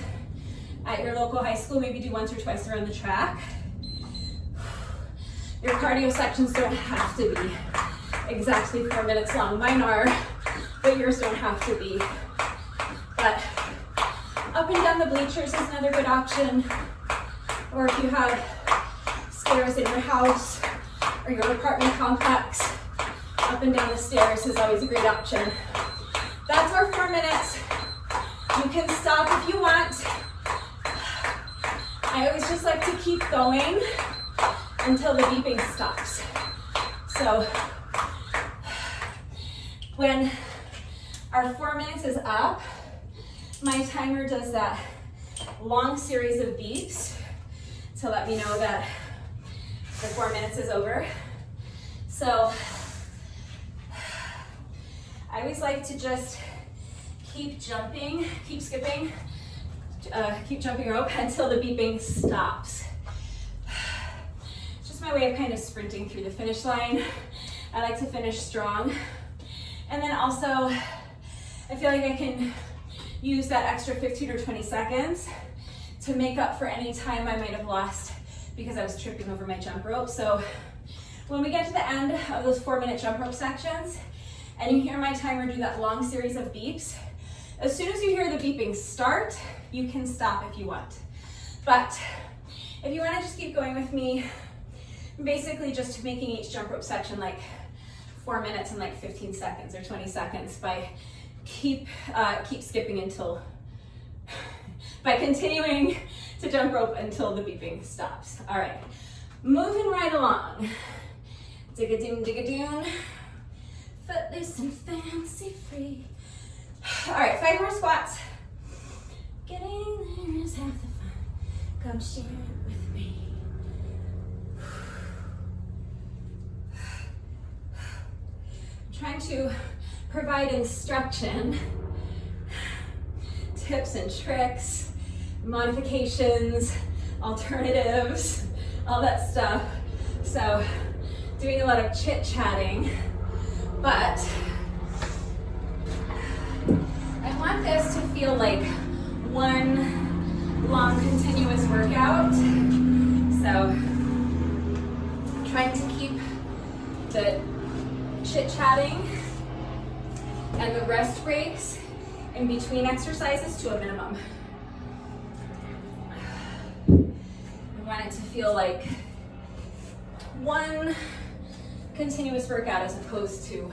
at your local high school, maybe do once or twice around the track. Your cardio sections don't have to be exactly 4 minutes long. Mine are, but yours don't have to be. But up and down the bleachers is another good option. Or if you have stairs in your house or your apartment complex, up and down the stairs is always a great option. That's our 4 minutes. You can stop if you want. I always just like to keep going until the beeping stops. So when our 4 minutes is up, my timer does that long series of beeps to let me know that the 4 minutes is over. So I always like to just keep jumping, keep skipping, keep jumping rope until the beeping stops. Just my way of kind of sprinting through the finish line. I like to finish strong. And then also, I feel like I can use that extra 15 or 20 seconds to make up for any time I might have lost because I was tripping over my jump rope. So when we get to the end of those 4 minute jump rope sections, and you hear my timer do that long series of beeps, as soon as you hear the beeping start, you can stop if you want. But if you want to just keep going with me, basically just making each jump rope section like 4 minutes and like 15 seconds or 20 seconds by keep skipping until, by continuing to jump rope until the beeping stops. All right, moving right along. Dig-a-doon, dig-a-doon. Footloose and fancy free. All right, 5 more squats. Getting there is half the fun. Come share it with me. I'm trying to provide instruction, tips and tricks, modifications, alternatives, all that stuff. So, doing a lot of chit-chatting, but I want this to feel like one long continuous workout. So trying to keep the chit-chatting and the rest breaks in between exercises to a minimum. I want it to feel like one continuous workout as opposed to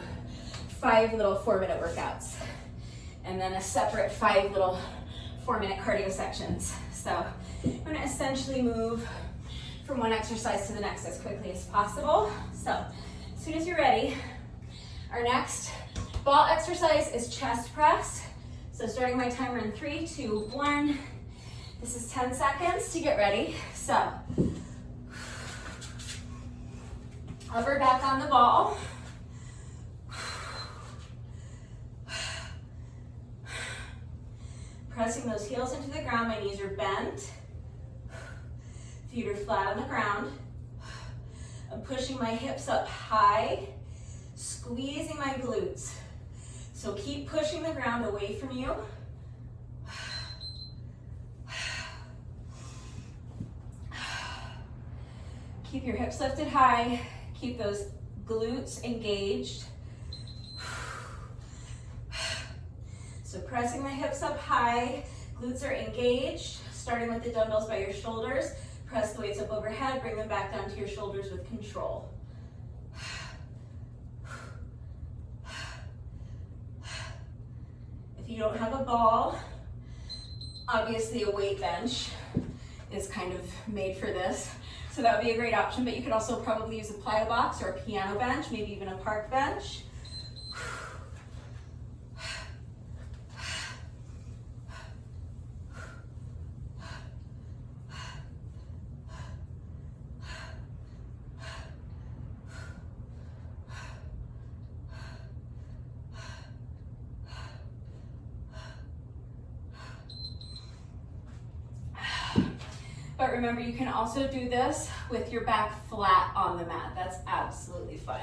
5 little 4-minute workouts and then a separate 5 little 4-minute cardio sections. So I'm going to essentially move from one exercise to the next as quickly as possible. So as soon as you're ready, our next ball exercise is chest press. So starting my timer in 3, 2, 1. This is 10 seconds to get ready. So upper back on the ball. Pressing those heels into the ground, my knees are bent. Feet are flat on the ground. I'm pushing my hips up high, squeezing my glutes. So keep pushing the ground away from you. Keep your hips lifted high. Keep those glutes engaged. So pressing the hips up high, glutes are engaged, starting with the dumbbells by your shoulders. Press the weights up overhead, bring them back down to your shoulders with control. If you don't have a ball, obviously a weight bench is kind of made for this. So that would be a great option, but you could also probably use a plie box or a piano bench, maybe even a park bench. But remember, you can also do this with your back flat on the mat. That's absolutely fine.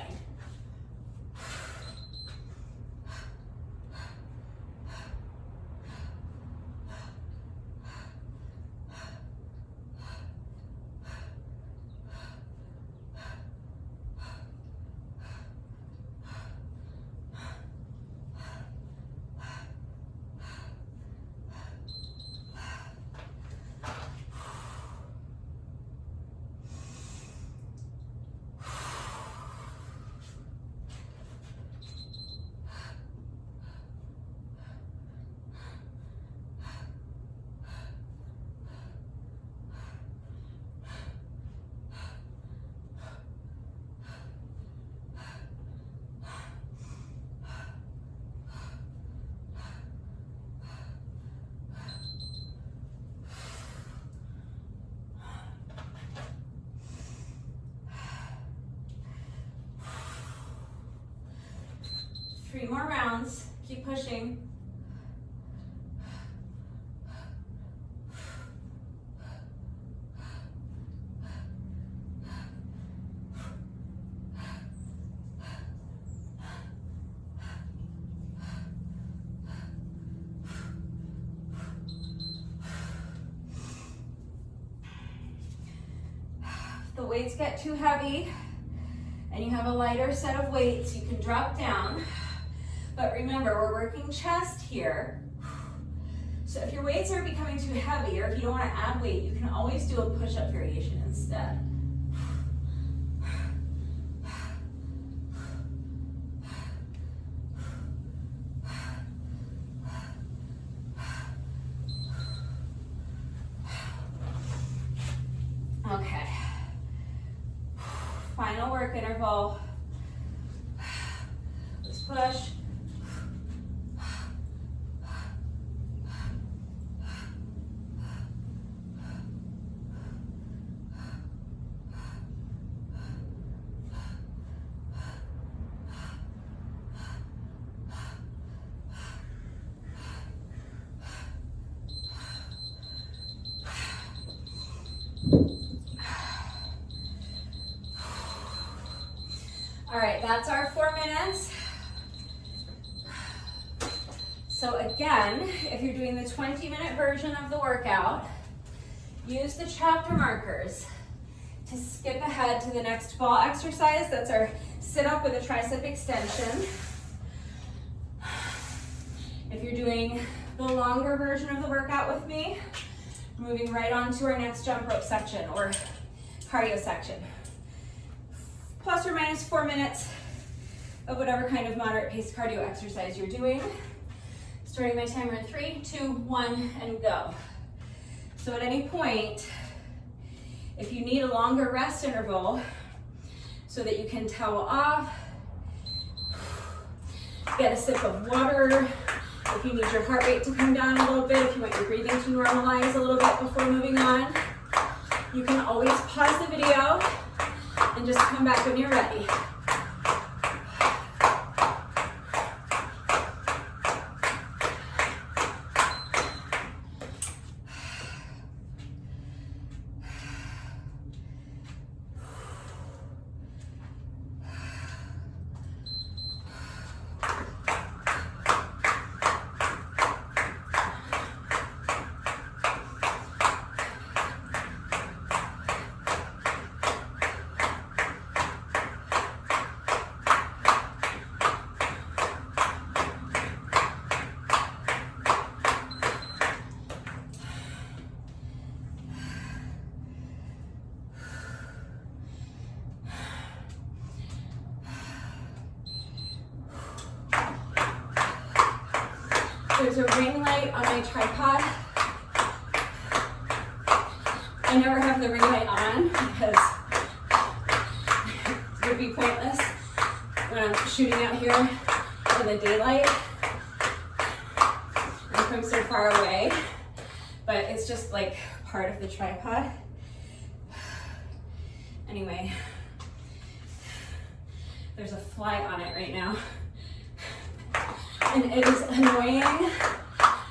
Three more rounds. Keep pushing. If the weights get too heavy and you have a lighter set of weights, you can drop down. But remember, we're working chest here. So if your weights are becoming too heavy, or if you don't want to add weight, you can always do a push-up variation instead. Okay. Final work interval. Let's push. All right, that's our 4 minutes. So again, if you're doing the 20-minute version of the workout, use the chapter markers to skip ahead to the next ball exercise. That's our sit-up with a tricep extension. If you're doing the longer version of the workout with me, moving right on to our next jump rope section or cardio section. Plus or minus 4 minutes of whatever kind of moderate pace cardio exercise you're doing. Starting my timer in 3, 2, 1, and go. So at any point, if you need a longer rest interval so that you can towel off, get a sip of water, if you need your heart rate to come down a little bit, if you want your breathing to normalize a little bit before moving on, you can always pause the video and just come back when you're ready. There's a ring light on my tripod. I never have the ring light on because it would be pointless when I'm shooting out here in the daylight. I'm from so far away, but it's just like part of the tripod. Anyway, there's a fly on it right now. And it is annoying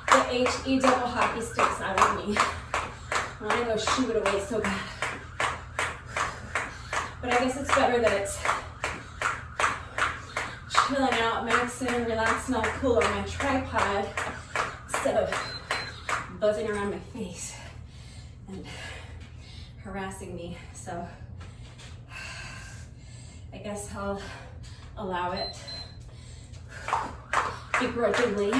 the HE double hockey sticks out of me. I want to go shoo it away so bad. But I guess it's better that it's chilling out, maxing, relaxing, all cool on my tripod instead of buzzing around my face and harassing me. So I guess I'll allow it begrudgingly.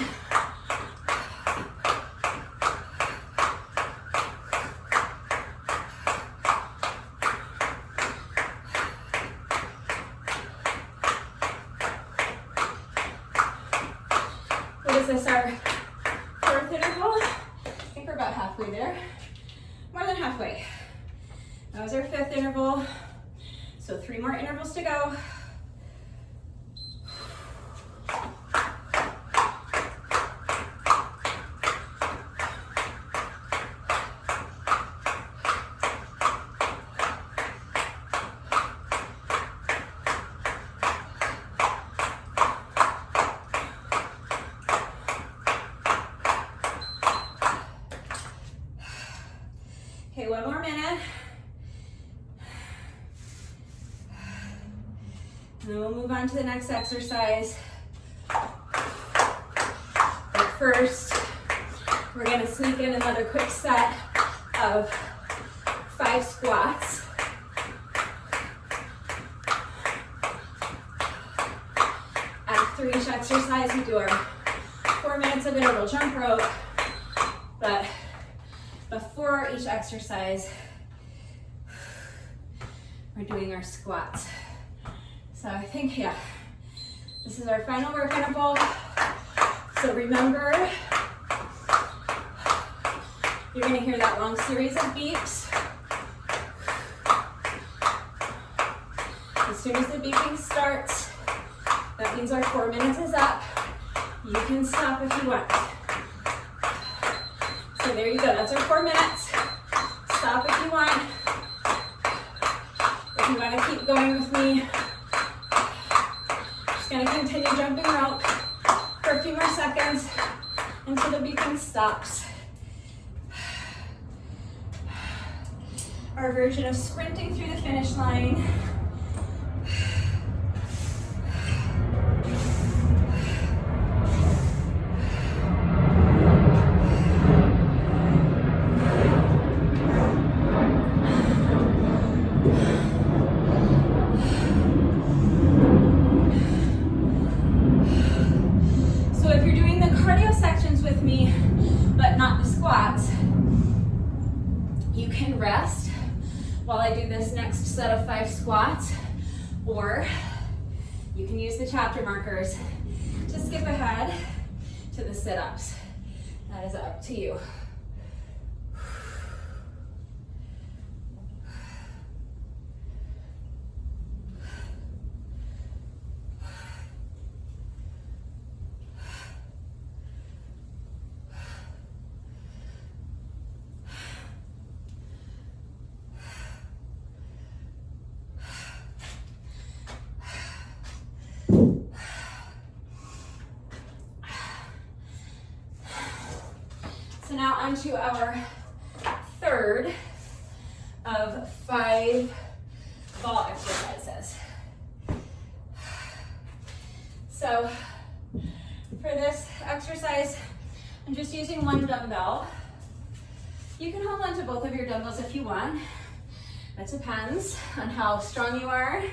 What is this, our fourth interval? I think we're about halfway there. More than halfway. That was our fifth interval. So 3 more intervals to go. Okay, 1 more minute. And then we'll move on to the next exercise. But first, we're gonna sneak in another quick set of 5 squats. After each exercise, we do our 4 minutes of interval jump rope, But before each exercise, we're doing our squats. So I think, yeah, this is our final work interval. So remember, you're gonna hear that long series of beeps. As soon as the beeping starts, that means our 4 minutes is up. You can stop if you want. So there you go, that's our 4 minutes. Stop if you want. If you want to keep going with me, just going to continue jumping rope for a few more seconds until the beeping stops. Our version of sprinting through the finish line. While I do this next set of 5 squats, or you can use the chapter markers to skip ahead to the sit-ups. That is up to you. Now onto our third of 5 ball exercises. So for this exercise, I'm just using 1 dumbbell. You can hold on to both of your dumbbells if you want. That depends on how strong you are,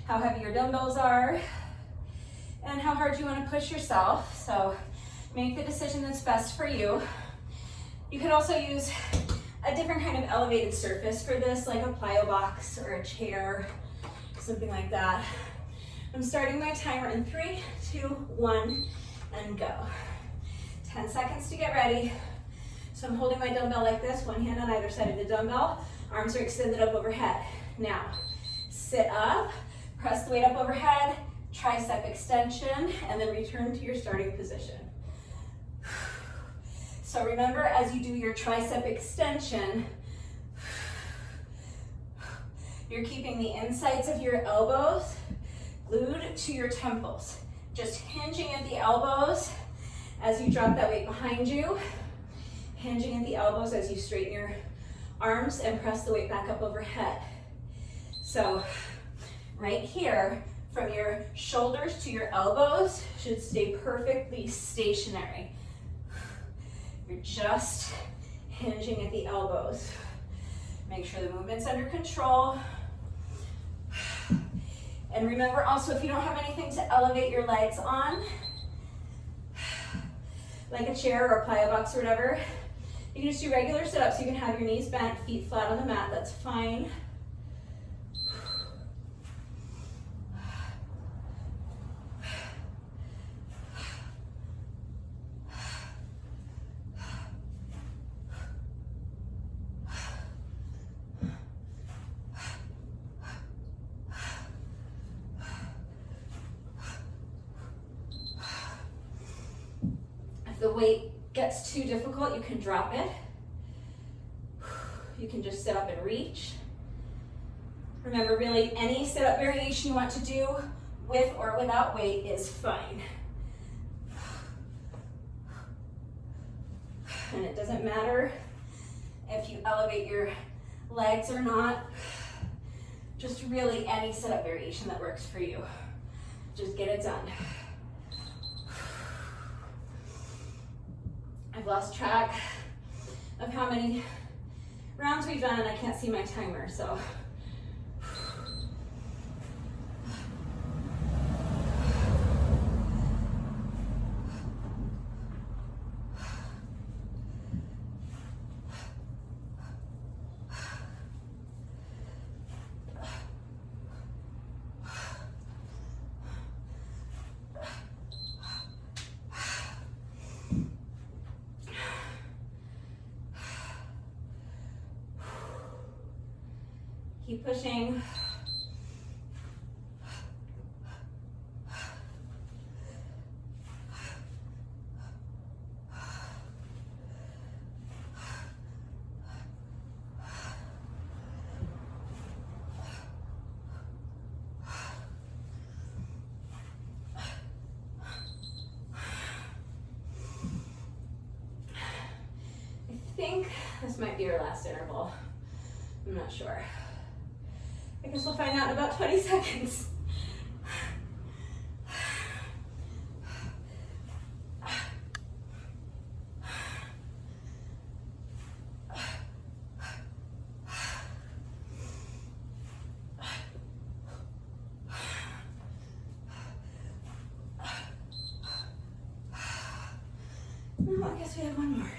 how heavy your dumbbells are, and how hard you want to push yourself. So make the decision that's best for you. You could also use a different kind of elevated surface for this, like a plyo box or a chair, something like that. I'm starting my timer in 3, 2, 1, and go. 10 seconds to get ready. So I'm holding my dumbbell like this, one hand on either side of the dumbbell. Arms are extended up overhead. Now, sit up, press the weight up overhead, tricep extension, and then return to your starting position. So remember, as you do your tricep extension, you're keeping the insides of your elbows glued to your temples. Just hinging at the elbows as you drop that weight behind you, hinging at the elbows as you straighten your arms and press the weight back up overhead. So right here, from your shoulders to your elbows should stay perfectly stationary. You're just hinging at the elbows. Make sure the movement's under control. And remember also, if you don't have anything to elevate your legs on, like a chair or a plyo box or whatever, you can just do regular sit-ups. You can have your knees bent, feet flat on the mat, that's fine. The weight gets too difficult, you can drop it. You can just sit up and reach. Remember, really, any sit-up variation you want to do with or without weight is fine. And it doesn't matter if you elevate your legs or not. Just really any sit-up variation that works for you. Just get it done. I've lost track of how many rounds we've done and I can't see my timer, so. Keep pushing. I think this might be our last interval. I'm not sure. I guess we'll find out in about 20 seconds. No, I guess we have one more.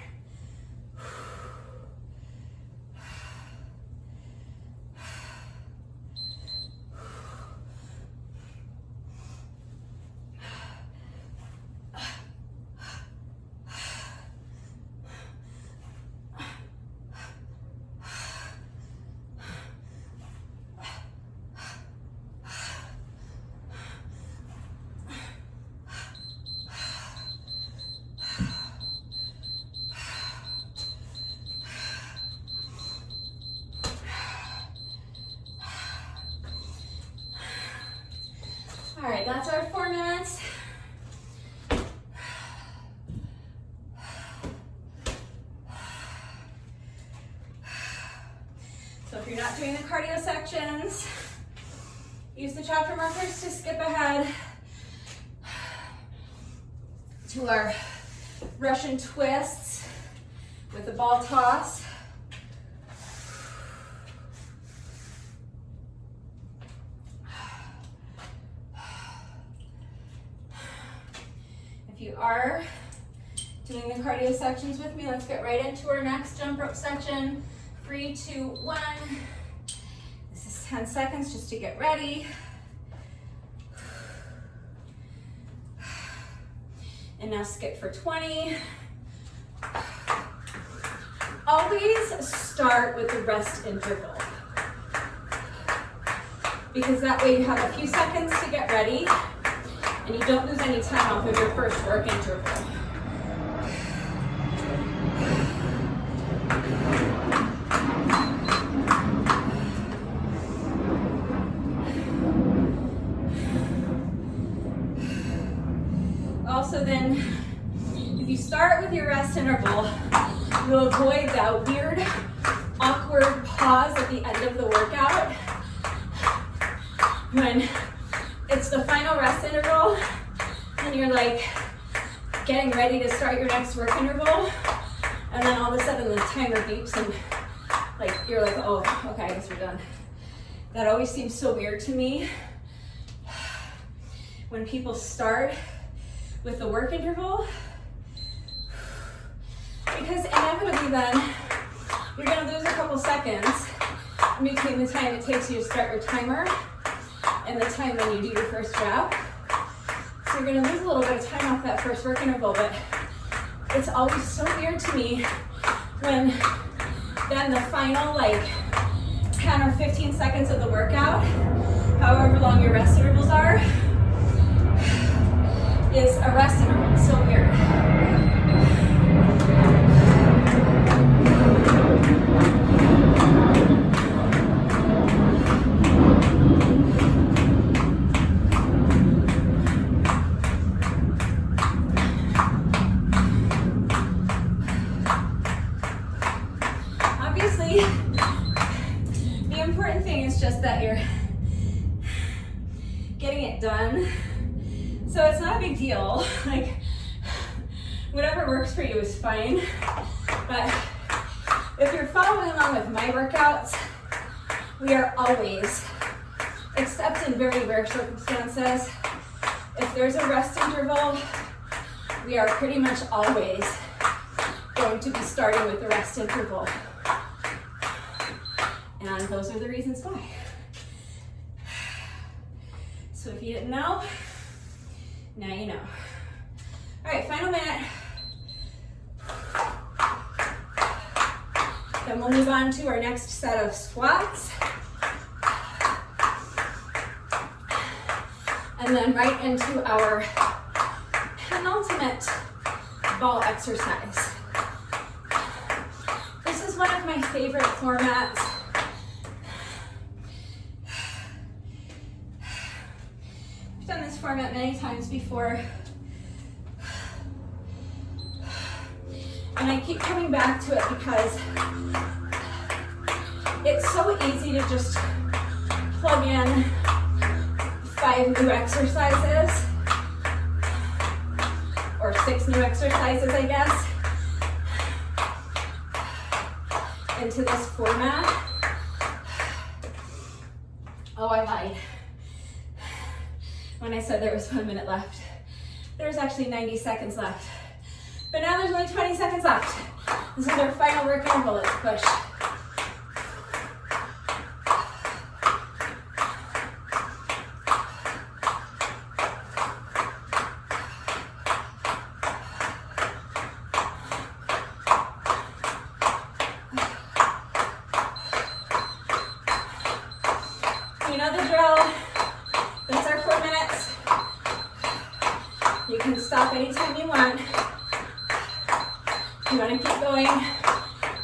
All right, that's our 4 minutes. So if you're not doing the cardio sections, use the chapter markers to skip ahead to our Russian twists with the ball toss. If you are doing the cardio sections with me, let's get right into our next jump rope section. 3, 2, 1. This is 10 seconds just to get ready. And now skip for 20. Always start with the rest interval, because that way you have a few seconds to get ready and you don't lose any time off of your first work interval. Also then, if you start with your rest interval, you'll avoid that weird, awkward pause at the end of the workout when it's the final rest interval and you're like getting ready to start your next work interval, and then all of a sudden the timer beeps and like you're like, oh, okay, I guess we're done. That always seems so weird to me when people start with the work interval, because inevitably then you're gonna lose a couple seconds in between the time it takes you to start your timer and the time when you do your first rep. So you're gonna lose a little bit of time off that first work interval, but it's always so weird to me when then the final like 10 or 15 seconds of the workout, however long your rest intervals are, is a rest interval. It's so weird. Obviously, the important thing is just that you're getting it done. So it's not a big deal, like whatever works for you is fine, but if you're following along with my workouts, we are always, except in very rare circumstances, if there's a rest interval, we are pretty much always going to be starting with the rest interval. And those are the reasons why. So if you didn't know, now you know. All right, final minute. Then we'll move on to our next set of squats. And then right into our penultimate ball exercise. This is one of my favorite formats. I've done this format many times before. And I keep coming back to it because it's so easy to just plug in 5 new exercises, or 6 new exercises, I guess, into this format. Oh, I lied. When I said there was 1 minute left, there's actually 90 seconds left. But now there's only 20 seconds left. This is our final work interval. Let's push. You know the drill. That's our 4 minutes. You can stop anytime you want. You want to keep going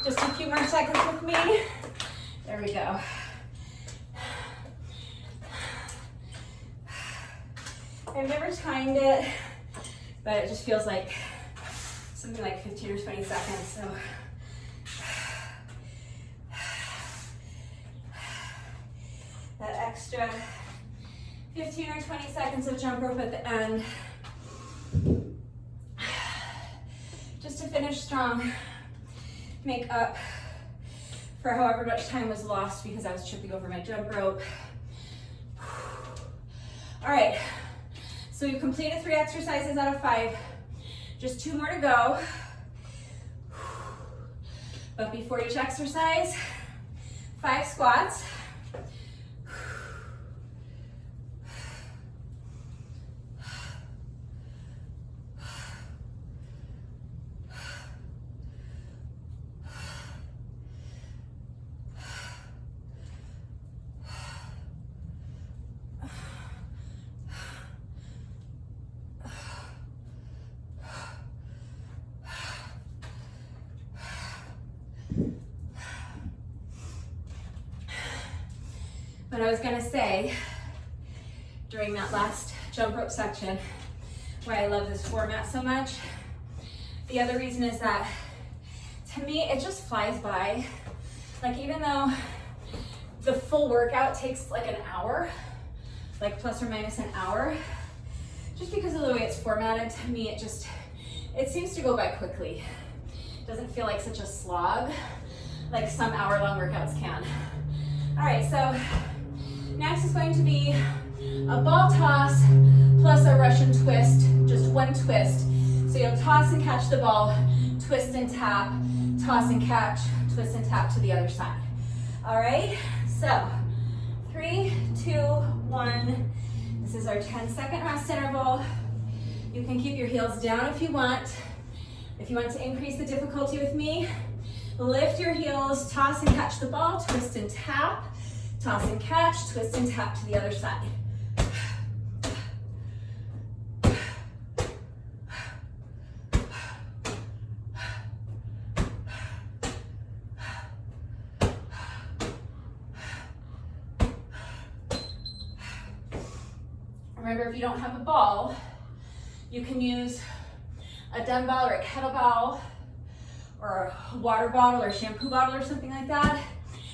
just a few more seconds with me? There we go. I've never timed it, but it just feels like something like 15 or 20 seconds. So that extra 15 or 20 seconds of jump rope at the end. Just to finish strong, make up for however much time was lost because I was tripping over my jump rope. All right, so we've completed 3 exercises out of 5. Just 2 more to go. But before each exercise, 5 squats. But I was gonna say, during that last jump rope section, why I love this format so much, the other reason is that, to me, it just flies by. Like, even though the full workout takes like an hour, like plus or minus an hour, just because of the way it's formatted, to me, it seems to go by quickly. It doesn't feel like such a slog, like some hour-long workouts can. All right, so next is going to be a ball toss plus a Russian twist, just 1 twist. So you'll toss and catch the ball, twist and tap, toss and catch, twist and tap to the other side. All right, so 3, 2, 1. This is our 10-second rest interval. You can keep your heels down if you want. If you want to increase the difficulty with me, lift your heels, toss and catch the ball, twist and tap, toss and catch, twist and tap to the other side. Remember, if you don't have a ball, you can use a dumbbell or a kettlebell or a water bottle or a shampoo bottle or something like that.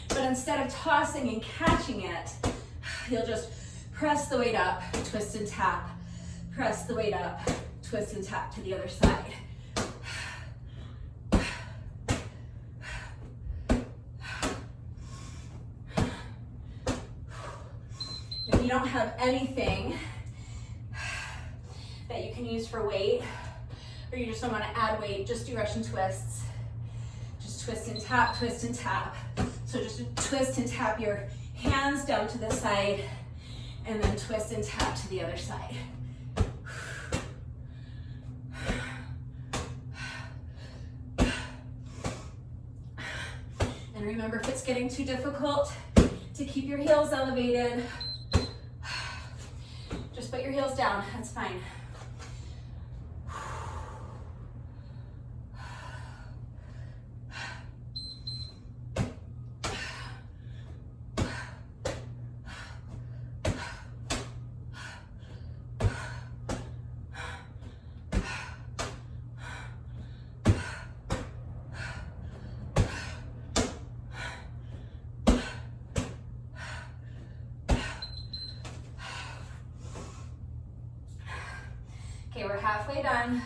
But instead of tossing and catching it, you'll just press the weight up, twist and tap, press the weight up, twist and tap to the other side. If you don't have anything that you can use for weight, or you just don't want to add weight, just do Russian twists. Just twist and tap, twist and tap. So just twist and tap your hands down to the side, and then twist and tap to the other side. And remember, if it's getting too difficult to keep your heels elevated, Just put your heels down, that's fine. Okay, we're halfway done.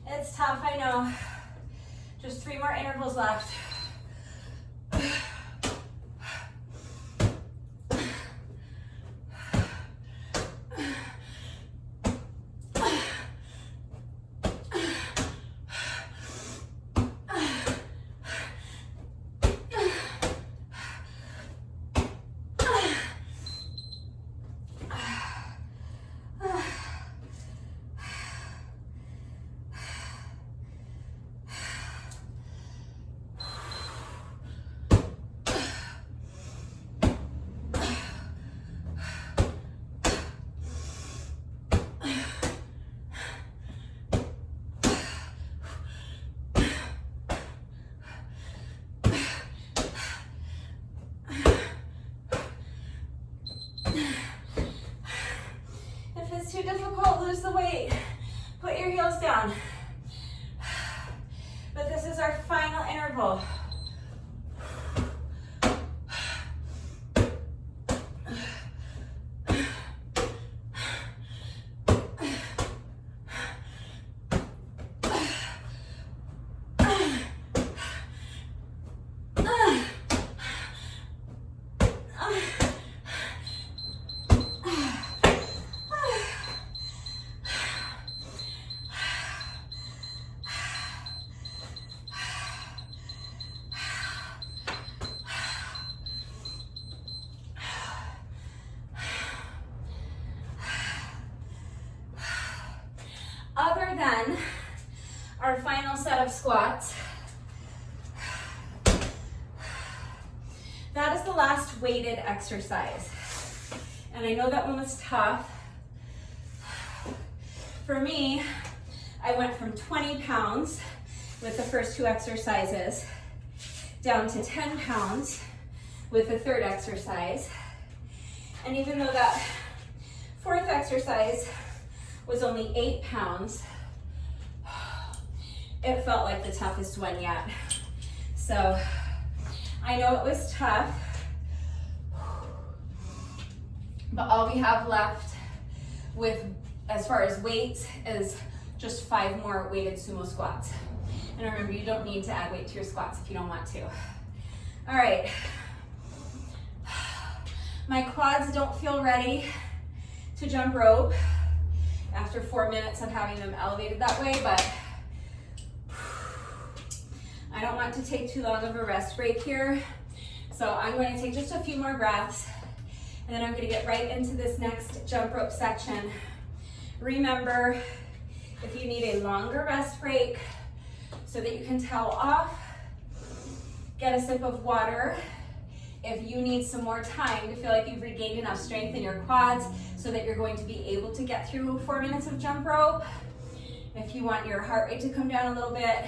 It's tough, I know. Just 3 more intervals left. If it's too difficult, lose the weight. Put your heels down. But this is our final interval. Other than our final set of squats, that is the last weighted exercise. And I know that one was tough. For me, I went from 20 pounds with the first 2 exercises down to 10 pounds with the 3rd exercise. And even though that 4th exercise was only 8 pounds, it felt like the toughest one yet. So I know it was tough, but all we have left with, as far as weights, is just 5 more weighted sumo squats. And remember, you don't need to add weight to your squats if you don't want to. All right. My quads don't feel ready to jump rope after 4 minutes of having them elevated that way, but I don't want to take too long of a rest break here. So I'm going to take just a few more breaths, and then I'm going to get right into this next jump rope section. Remember, if you need a longer rest break so that you can towel off, get a sip of water. If you need some more time to feel like you've regained enough strength in your quads so that you're going to be able to get through 4 minutes of jump rope. If you want your heart rate to come down a little bit,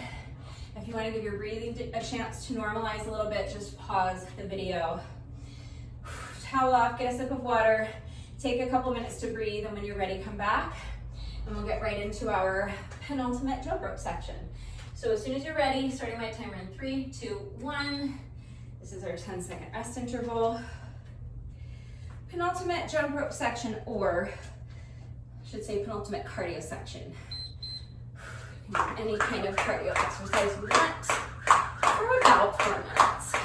if you want to give your breathing a chance to normalize a little bit, just pause the video. Towel off, get a sip of water, take a couple minutes to breathe, and when you're ready, come back, and we'll get right into our penultimate jump rope section. So as soon as you're ready, starting my timer in 3, 2, 1. This is our 10-second rest interval. Penultimate jump rope section, or I should say penultimate cardio section. Any kind of cardio exercise you want for about 4 minutes.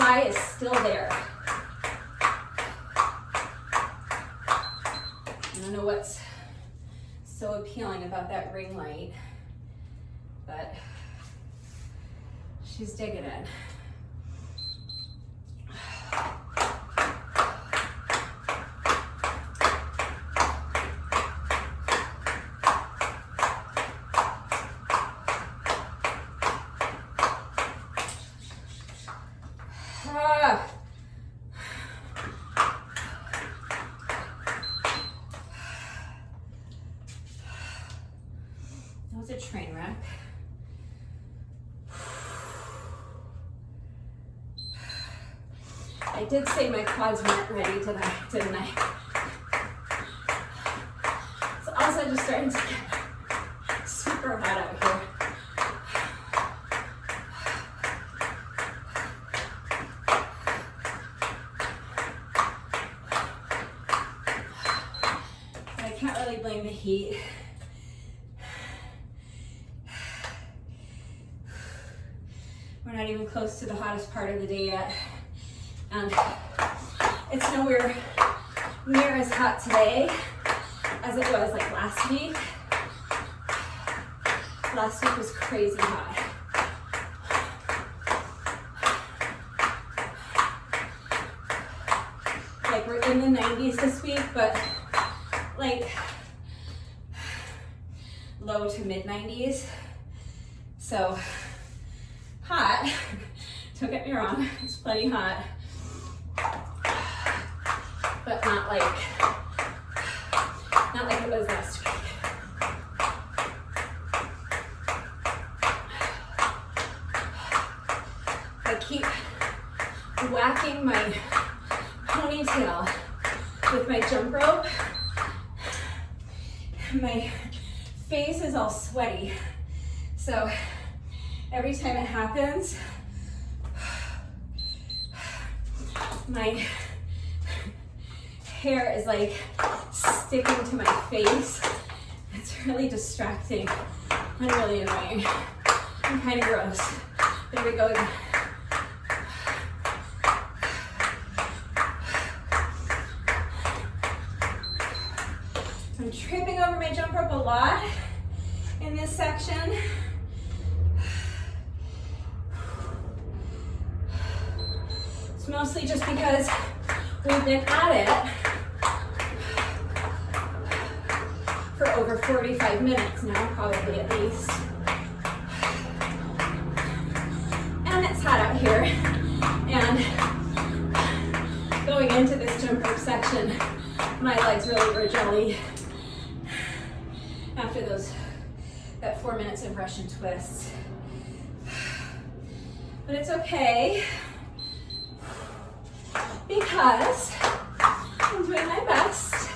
plie is still there. I don't know what's so appealing about that ring light, but she's digging it. That was a train wreck. I did say my quads weren't ready, didn't I? So also just starting to get super hot out here. But I can't really blame the heat. We're not even close to the hottest part of the day yet. And it's nowhere near as hot today as it was like last week. Last week was crazy hot. Like we're in the 90s this week, but like low to mid 90s. So hot, don't get me wrong, it's plenty hot. But not like it was last week. I keep whacking my ponytail with my jump rope. My face is all sweaty. So every time it happens, my hair is like sticking to my face. It's really distracting and really annoying and kind of gross. There we go again. I'm tripping over my jump rope a lot in this section. It's mostly just because we've been at it for over 45 minutes now, probably at least. And it's hot out here. And going into this jump rope section, my legs really were jelly after that 4 minutes of Russian twists. But it's okay, because I'm doing my best.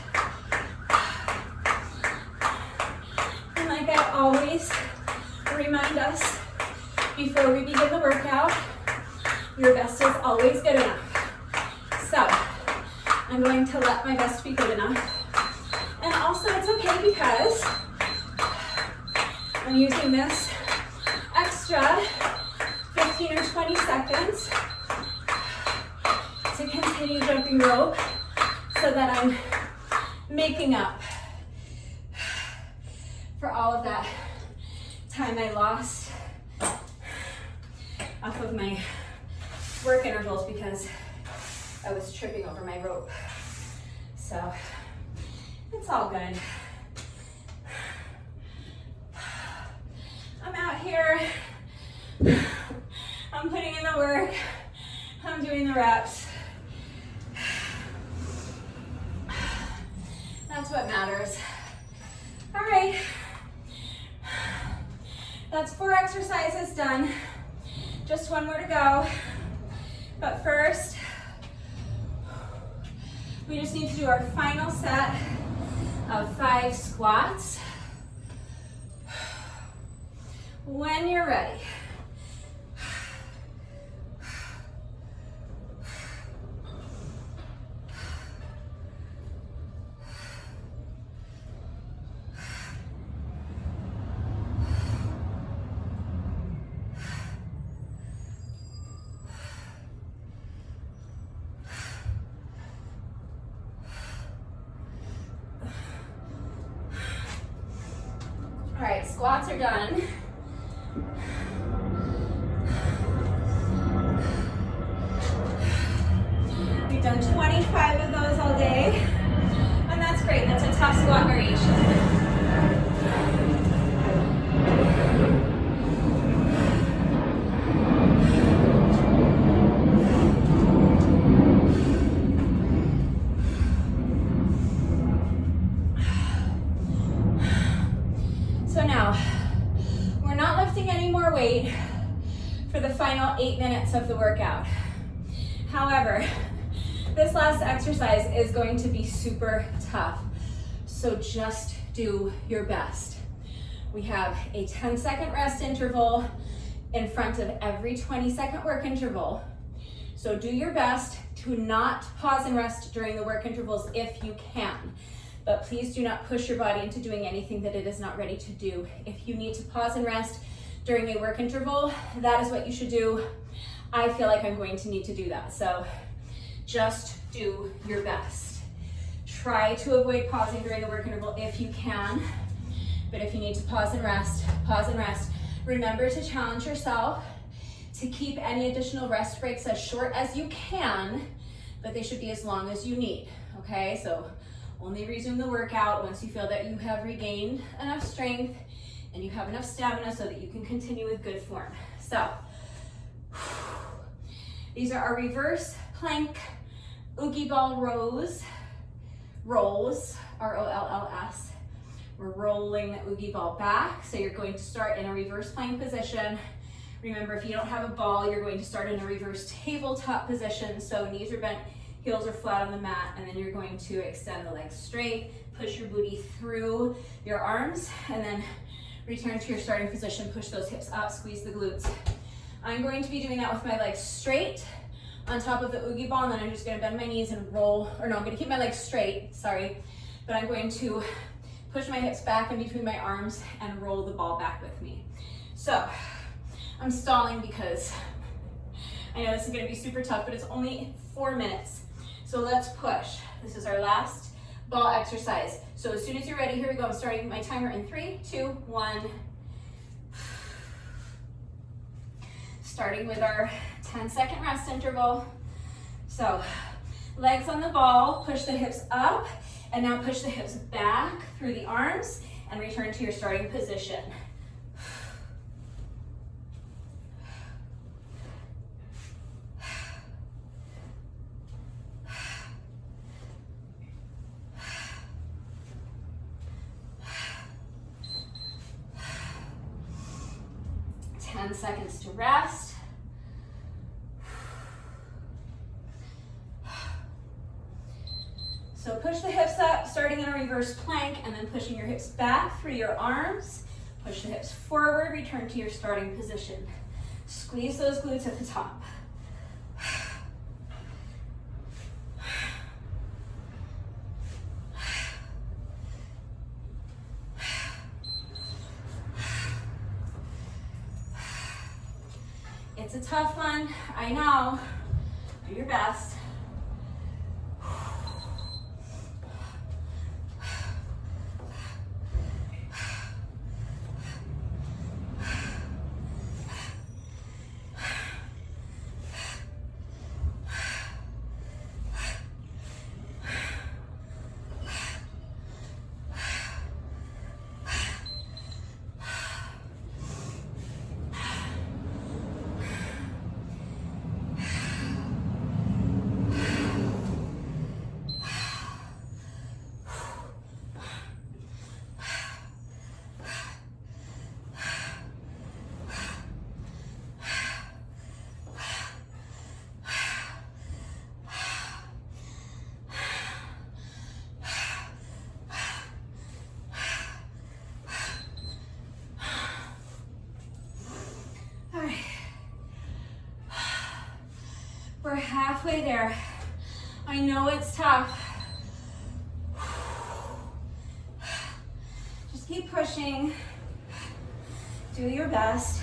And like I always remind us before we begin the workout, your best is always good enough. So I'm going to let my best be good enough. And also it's okay because I'm using this extra 15 or 20 seconds to continue jumping rope so that I'm making up for all of that time I lost off of my work intervals because I was tripping over my rope. So it's all good. I'm out here, I'm putting in the work, I'm doing the reps. That's what matters. All right, that's 4 exercises done. Just 1 more to go. But first, we just need to do our final set of 5 squats. When you're ready. All right, squats are done. We've done 25 of those all day, and that's great. That's a tough squat variation. So now, we're not lifting any more weight for the final 8 minutes of the workout. However, this last exercise is going to be super tough, so just do your best. We have a 10-second rest interval in front of every 20-second work interval. So do your best to not pause and rest during the work intervals if you can. But please do not push your body into doing anything that it is not ready to do. If you need to pause and rest during a work interval, that is what you should do. I feel like I'm going to need to do that. So just do your best. Try to avoid pausing during the work interval if you can. But if you need to pause and rest, pause and rest. Remember to challenge yourself to keep any additional rest breaks as short as you can, but they should be as long as you need, okay? So only resume the workout once you feel that you have regained enough strength and you have enough stamina so that you can continue with good form. So, these are our reverse plank oogie ball rolls, R-O-L-L-S. We're rolling the oogie ball back, so you're going to start in a reverse plank position. Remember, if you don't have a ball, you're going to start in a reverse tabletop position, so knees are bent, heels are flat on the mat, and then you're going to extend the legs straight, push your booty through your arms, and then return to your starting position, push those hips up, squeeze the glutes. I'm going to be doing that with my legs straight on top of the oogie ball, and then I'm just gonna bend my knees and roll, or no, I'm gonna keep my legs straight, sorry, but I'm going to push my hips back in between my arms and roll the ball back with me. So, I'm stalling because I know this is gonna be super tough, but it's only 4 minutes. So let's push. This is our last ball exercise. So as soon as you're ready, here we go. I'm starting my timer in 3, 2, 1. Starting with our 10-second rest interval. So legs on the ball, push the hips up, and now push the hips back through the arms and return to your starting position. Seconds to rest. So push the hips up, starting in a reverse plank, and then pushing your hips back through your arms. Push the hips forward, return to your starting position. Squeeze those glutes at the top. It's a tough one, I know. Do your best. We're halfway there. I know it's tough. Just keep pushing. Do your best.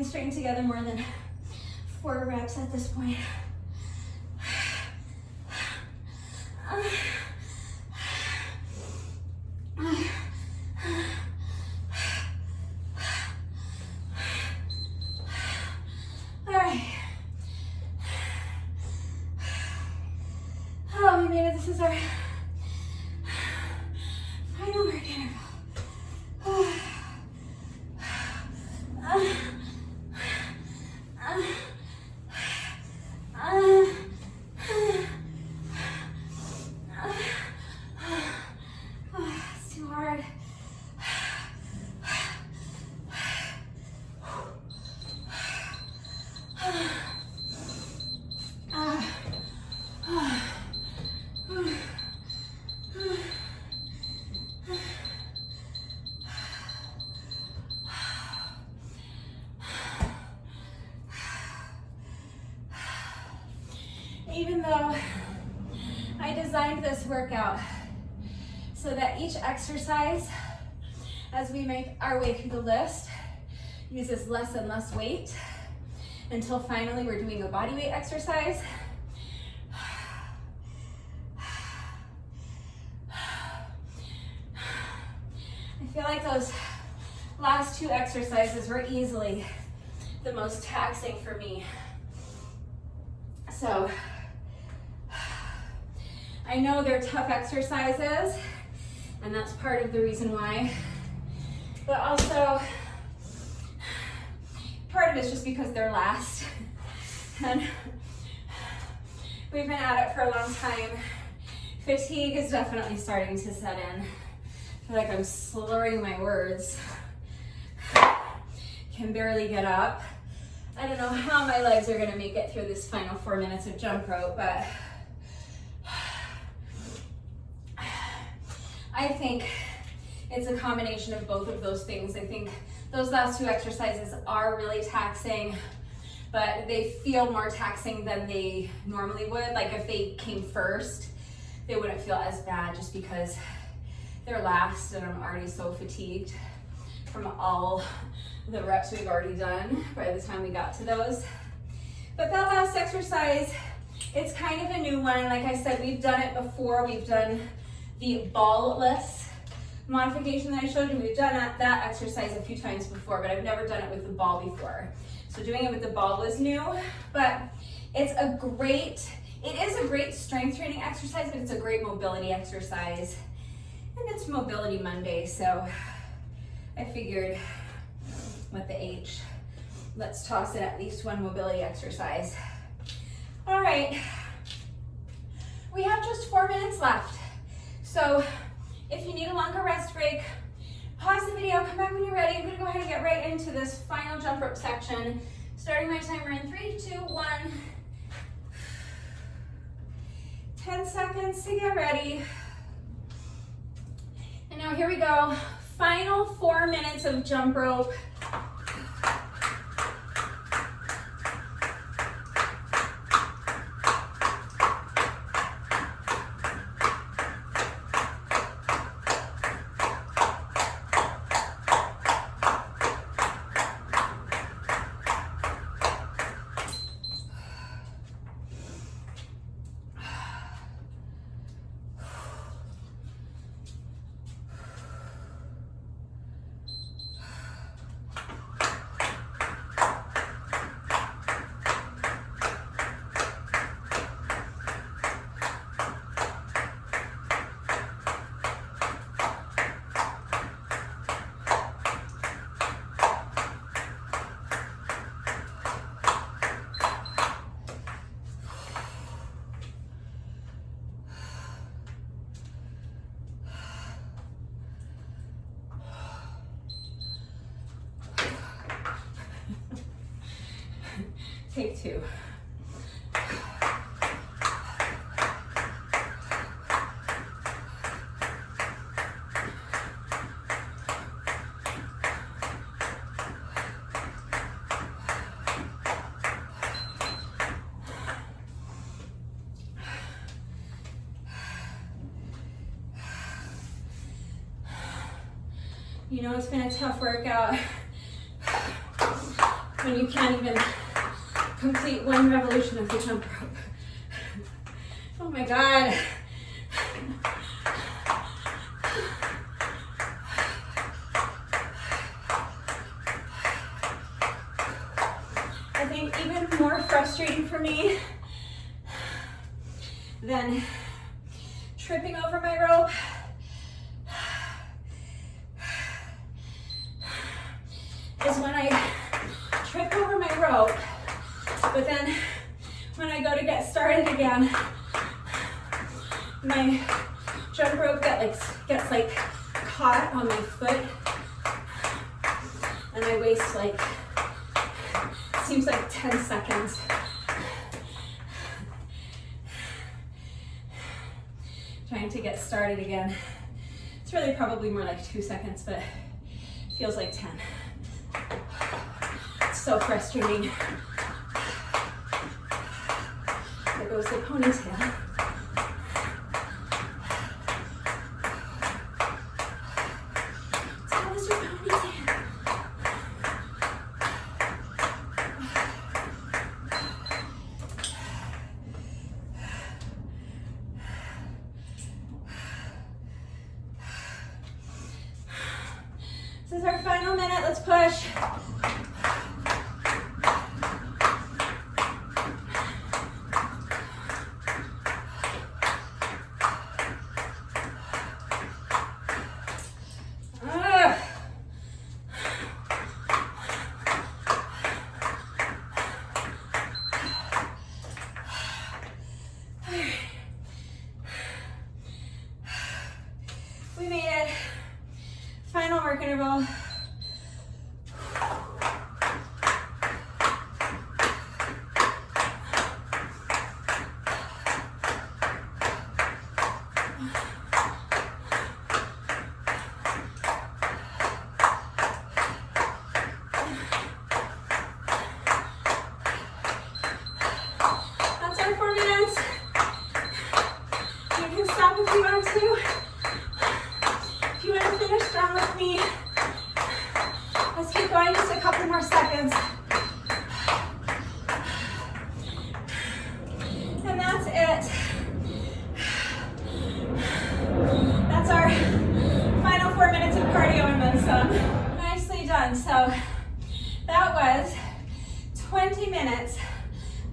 can string together more than 4 reps at this point. All right. Oh, we made it. This is our final work interval. It's too hard. Even though I designed this workout so that each exercise, as we make our way through the list, uses less and less weight until finally we're doing a body weight exercise. I feel like those last 2 exercises were easily the most taxing for me. So, I know they're tough exercises, and that's part of the reason why, but also part of it's just because they're last, and we've been at it for a long time. Fatigue is definitely starting to set in. I feel like I'm slurring my words. Can barely get up. I don't know how my legs are gonna make it through this final 4 minutes of jump rope, but I think it's a combination of both of those things. I think those last 2 exercises are really taxing, but they feel more taxing than they normally would. Like if they came first, they wouldn't feel as bad just because they're last and I'm already so fatigued from all the reps we've already done by the time we got to those. But that last exercise, it's kind of a new one. Like I said, we've done it before. We've done the ball-less modification that I showed you. We've done that exercise a few times before, but I've never done it with the ball before. So doing it with the ball was new, but it is a great strength training exercise, but it's a great mobility exercise. And it's Mobility Monday, so I figured with the H, let's toss in at least one mobility exercise. All right, we have just 4 minutes left. So if you need a longer rest break, pause the video, come back when you're ready. I'm gonna go ahead and get right into this final jump rope section. Starting my timer in 3, 2, 1. 10 seconds to get ready. And now here we go. Final 4 minutes of jump rope. Take 2. You know, it's been a tough workout. when you can't even complete one revolution of the jump rope. Oh my God. I think even more frustrating for me than tripping over my rope is when I trip over my rope, but then when I go to get started again, my jump rope gets like caught on my foot, and I waste like, seems like 10 seconds. Trying to get started again. It's really probably more like 2 seconds, but it feels like 10. It's so frustrating. There goes the ponytail. How was your ponytail? This is our final minute. Let's push. We made it. Final work interval. That's our 4 minutes. You can stop if you want to. If you want to finish strong with me, let's keep going just a couple more seconds. And that's it. That's our final 4 minutes of cardio and then some. Nicely done. So that was 20 minutes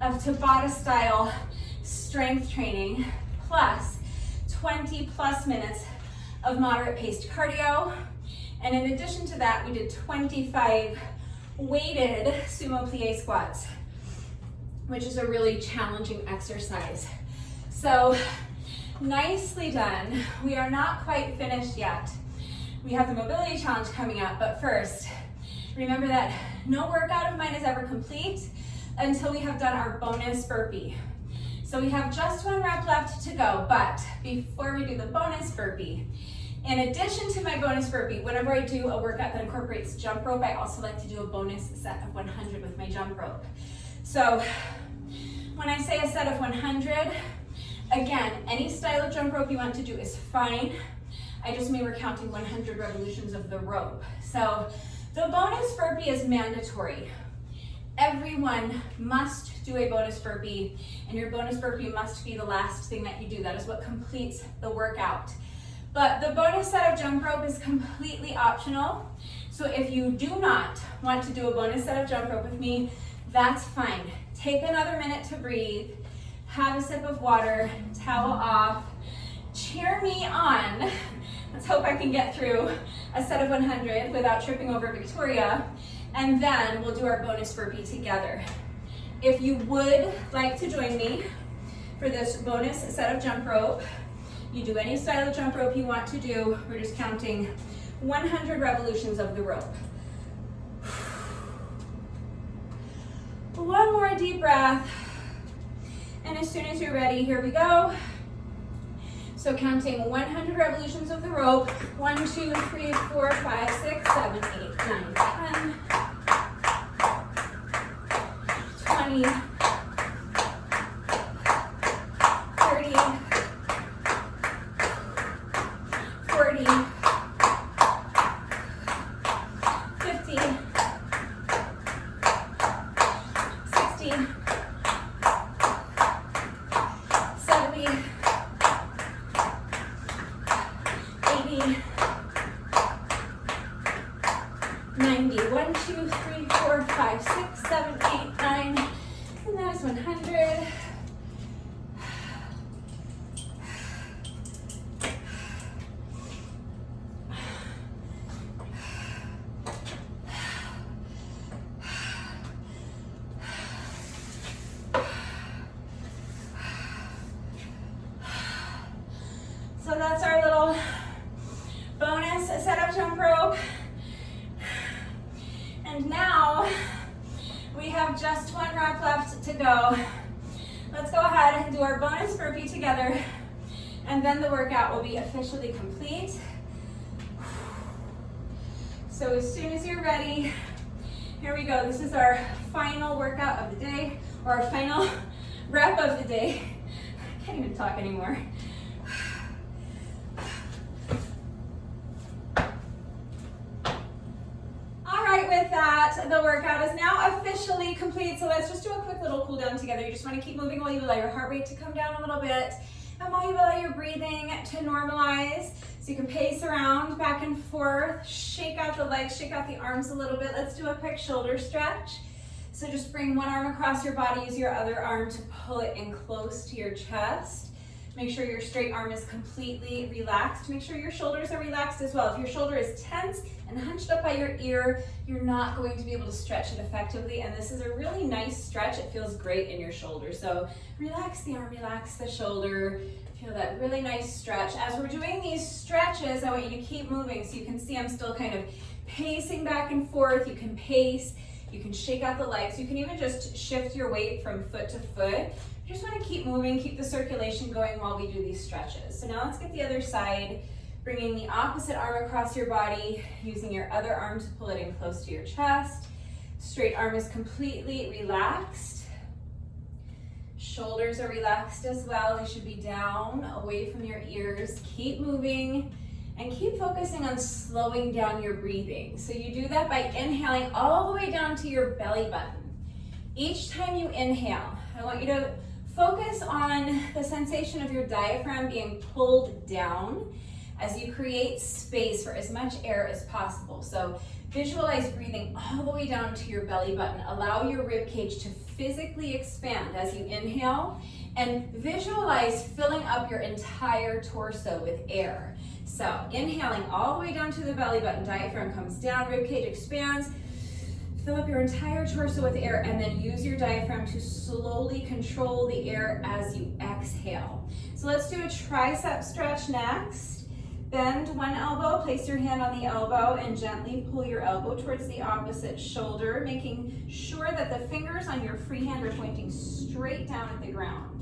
of Tabata style strength training plus 20 plus minutes of moderate paced cardio. And in addition to that, we did 25 weighted sumo plie squats, which is a really challenging exercise. So nicely done. We are not quite finished yet. We have the mobility challenge coming up, but first, remember that no workout of mine is ever complete until we have done our bonus burpee. So we have just 1 rep left to go, but before we do the bonus burpee, in addition to my bonus burpee, whenever I do a workout that incorporates jump rope, I also like to do a bonus set of 100 with my jump rope. So when I say a set of 100, again, any style of jump rope you want to do is fine. I just mean we're counting 100 revolutions of the rope. So the bonus burpee is mandatory. Everyone must do a bonus burpee, and your bonus burpee must be the last thing that you do. That is what completes the workout. But the bonus set of jump rope is completely optional. So if you do not want to do a bonus set of jump rope with me, that's fine. Take another minute to breathe, have a sip of water, towel off, cheer me on. Let's hope I can get through a set of 100 without tripping over Victoria, and then we'll do our bonus burpee together. If you would like to join me for this bonus set of jump rope, you do any style of jump rope you want to do. We're just counting 100 revolutions of the rope. One more deep breath. And as soon as you're ready, here we go. So counting 100 revolutions of the rope. 1, 2, 3, 4, 5, 6, 7, 8, 9, 10, 20, 30, 40, 50, 60, 70, 80, 90, 1, 2, 3, 4, 5, 6, 7, 8, 9, and that is 100. So that's our little bonus setup jump rope. And now we have just 1 rep left to go. Let's go ahead and do our bonus burpee together, and then the workout will be officially complete. So as soon as you're ready, here we go. This is our final workout of the day, or our final rep of the day. I can't even talk anymore. With that, the workout is now officially complete. So let's just do a quick little cool down together. You just want to keep moving while you allow your heart rate to come down a little bit, and while you allow your breathing to normalize. So you can pace around back and forth, shake out the legs, shake out the arms a little bit. Let's do a quick shoulder stretch. So just bring one arm across your body, use your other arm to pull it in close to your chest. Make sure your straight arm is completely relaxed. Make sure your shoulders are relaxed as well. If your shoulder is tense and hunched up by your ear, you're not going to be able to stretch it effectively. And this is a really nice stretch. It feels great in your shoulder. So relax the arm, relax the shoulder. Feel that really nice stretch. As we're doing these stretches, I want you to keep moving. So you can see I'm still kind of pacing back and forth. You can pace, you can shake out the legs. You can even just shift your weight from foot to foot. You just want to keep moving, keep the circulation going while we do these stretches. So now let's get the other side, bringing the opposite arm across your body, using your other arm to pull it in close to your chest. Straight arm is completely relaxed. Shoulders are relaxed as well. They should be down, away from your ears. Keep moving and keep focusing on slowing down your breathing. So you do that by inhaling all the way down to your belly button. Each time you inhale, I want you to focus on the sensation of your diaphragm being pulled down as you create space for as much air as possible. So visualize breathing all the way down to your belly button. Allow your rib cage to physically expand as you inhale, and visualize filling up your entire torso with air. So inhaling all the way down to the belly button, diaphragm comes down, rib cage expands. Fill up your entire torso with air, and then use your diaphragm to slowly control the air as you exhale. So let's do a tricep stretch next. Bend one elbow, place your hand on the elbow, and gently pull your elbow towards the opposite shoulder, making sure that the fingers on your free hand are pointing straight down at the ground.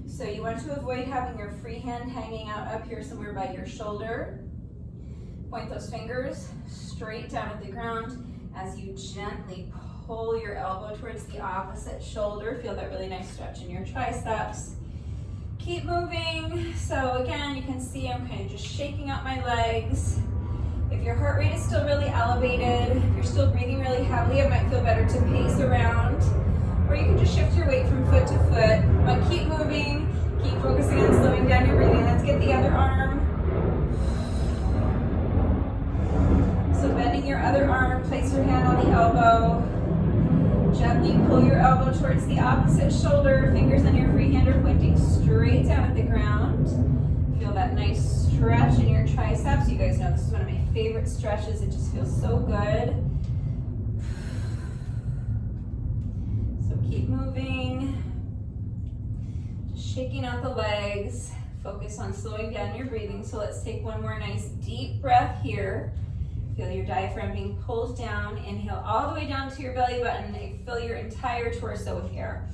So you want to avoid having your free hand hanging out up here somewhere by your shoulder. Point those fingers straight down at the ground as you gently pull your elbow towards the opposite shoulder. Feel that really nice stretch in your triceps. Keep moving. So again, you can see I'm kind of just shaking out my legs. If your heart rate is still really elevated, if you're still breathing really heavily, it might feel better to pace around. Or you can just shift your weight from foot to foot. But keep moving, keep focusing on slowing down your breathing. Let's get the other arm. So bending your other arm, place your hand on the elbow. Gently pull your elbow towards the opposite shoulder. Fingers on your free hand are pointing straight down at the ground. Feel that nice stretch in your triceps. You guys know this is one of my favorite stretches. It just feels so good. So keep moving. Just shaking out the legs. Focus on slowing down your breathing. So let's take one more nice deep breath here. Feel your diaphragm being pulled down. Inhale all the way down to your belly button and fill your entire torso with air.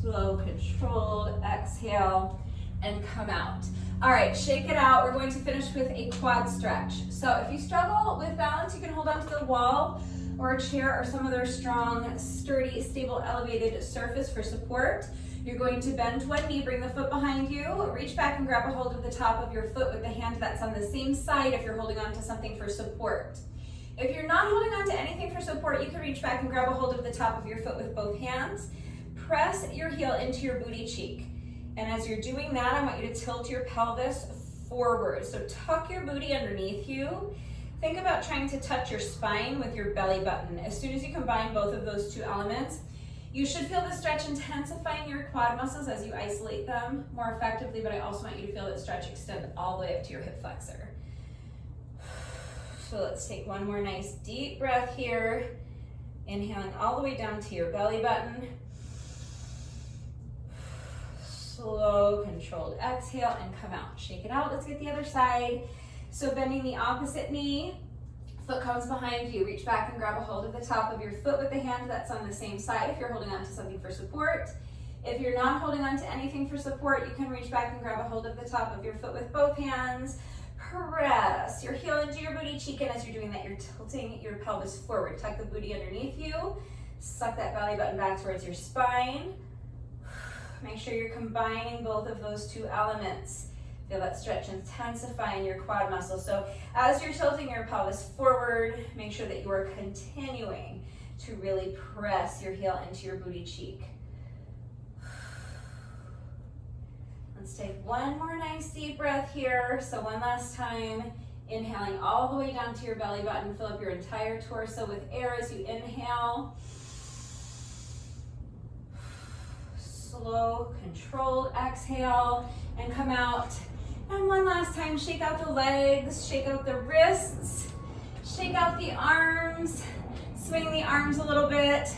Slow, controlled exhale and come out. All right, shake it out. We're going to finish with a quad stretch. So if you struggle with balance, you can hold onto the wall or a chair or some other strong, sturdy, stable, elevated surface for support. You're going to bend one knee, bring the foot behind you, reach back and grab a hold of the top of your foot with the hand that's on the same side if you're holding on to something for support. If you're not holding on to anything for support, you can reach back and grab a hold of the top of your foot with both hands. Press your heel into your booty cheek. And as you're doing that, I want you to tilt your pelvis forward. So tuck your booty underneath you. Think about trying to touch your spine with your belly button. As soon as you combine both of those two elements, you should feel the stretch intensifying your quad muscles as you isolate them more effectively, but I also want you to feel that stretch extend all the way up to your hip flexor. So let's take one more nice deep breath here. Inhaling all the way down to your belly button. Slow, controlled exhale and come out. Shake it out. Let's get the other side. So bending the opposite knee, foot comes behind you. Reach back and grab a hold of the top of your foot with the hand that's on the same side if you're holding on to something for support. If you're not holding on to anything for support, you can reach back and grab a hold of the top of your foot with both hands. Press your heel into your booty cheek, and as you're doing that, you're tilting your pelvis forward. Tuck the booty underneath you. Suck that belly button back towards your spine. Make sure you're combining both of those two elements. Feel that stretch intensify in your quad muscles. So as you're tilting your pelvis forward, make sure that you are continuing to really press your heel into your booty cheek. Let's take one more nice deep breath here. So one last time, inhaling all the way down to your belly button. Fill up your entire torso with air as you inhale. Slow, controlled exhale and come out. And one last time, shake out the legs, shake out the wrists, shake out the arms, swing the arms a little bit.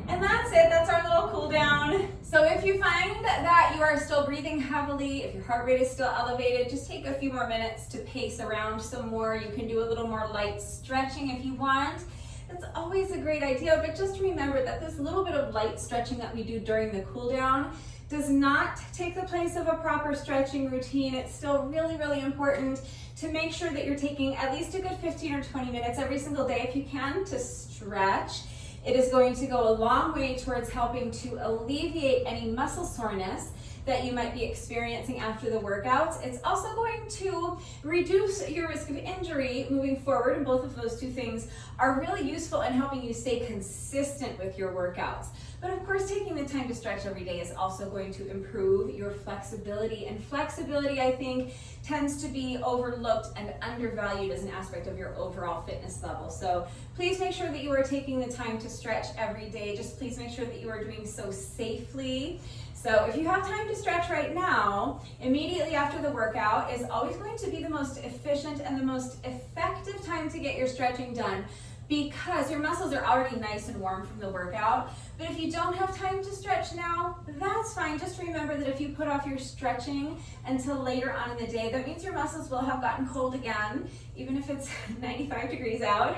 And that's it, that's our little cool down. So if you find that you are still breathing heavily, if your heart rate is still elevated, just take a few more minutes to pace around some more. You can do a little more light stretching if you want. It's always a great idea, but just remember that this little bit of light stretching that we do during the cool down does not take the place of a proper stretching routine. It's still really, really important to make sure that you're taking at least a good 15 or 20 minutes every single day if you can to stretch. It is going to go a long way towards helping to alleviate any muscle soreness that you might be experiencing after the workouts. It's also going to reduce your risk of injury moving forward, and both of those two things are really useful in helping you stay consistent with your workouts. But of course, taking the time to stretch every day is also going to improve your flexibility, and flexibility, I think, tends to be overlooked and undervalued as an aspect of your overall fitness level. So please make sure that you are taking the time to stretch every day. Just please make sure that you are doing so safely. So if you have time to stretch right now, immediately after the workout is always going to be the most efficient and the most effective time to get your stretching done, because your muscles are already nice and warm from the workout. But if you don't have time to stretch now, that's fine. Just remember that if you put off your stretching until later on in the day, that means your muscles will have gotten cold again. Even if it's 95 degrees out,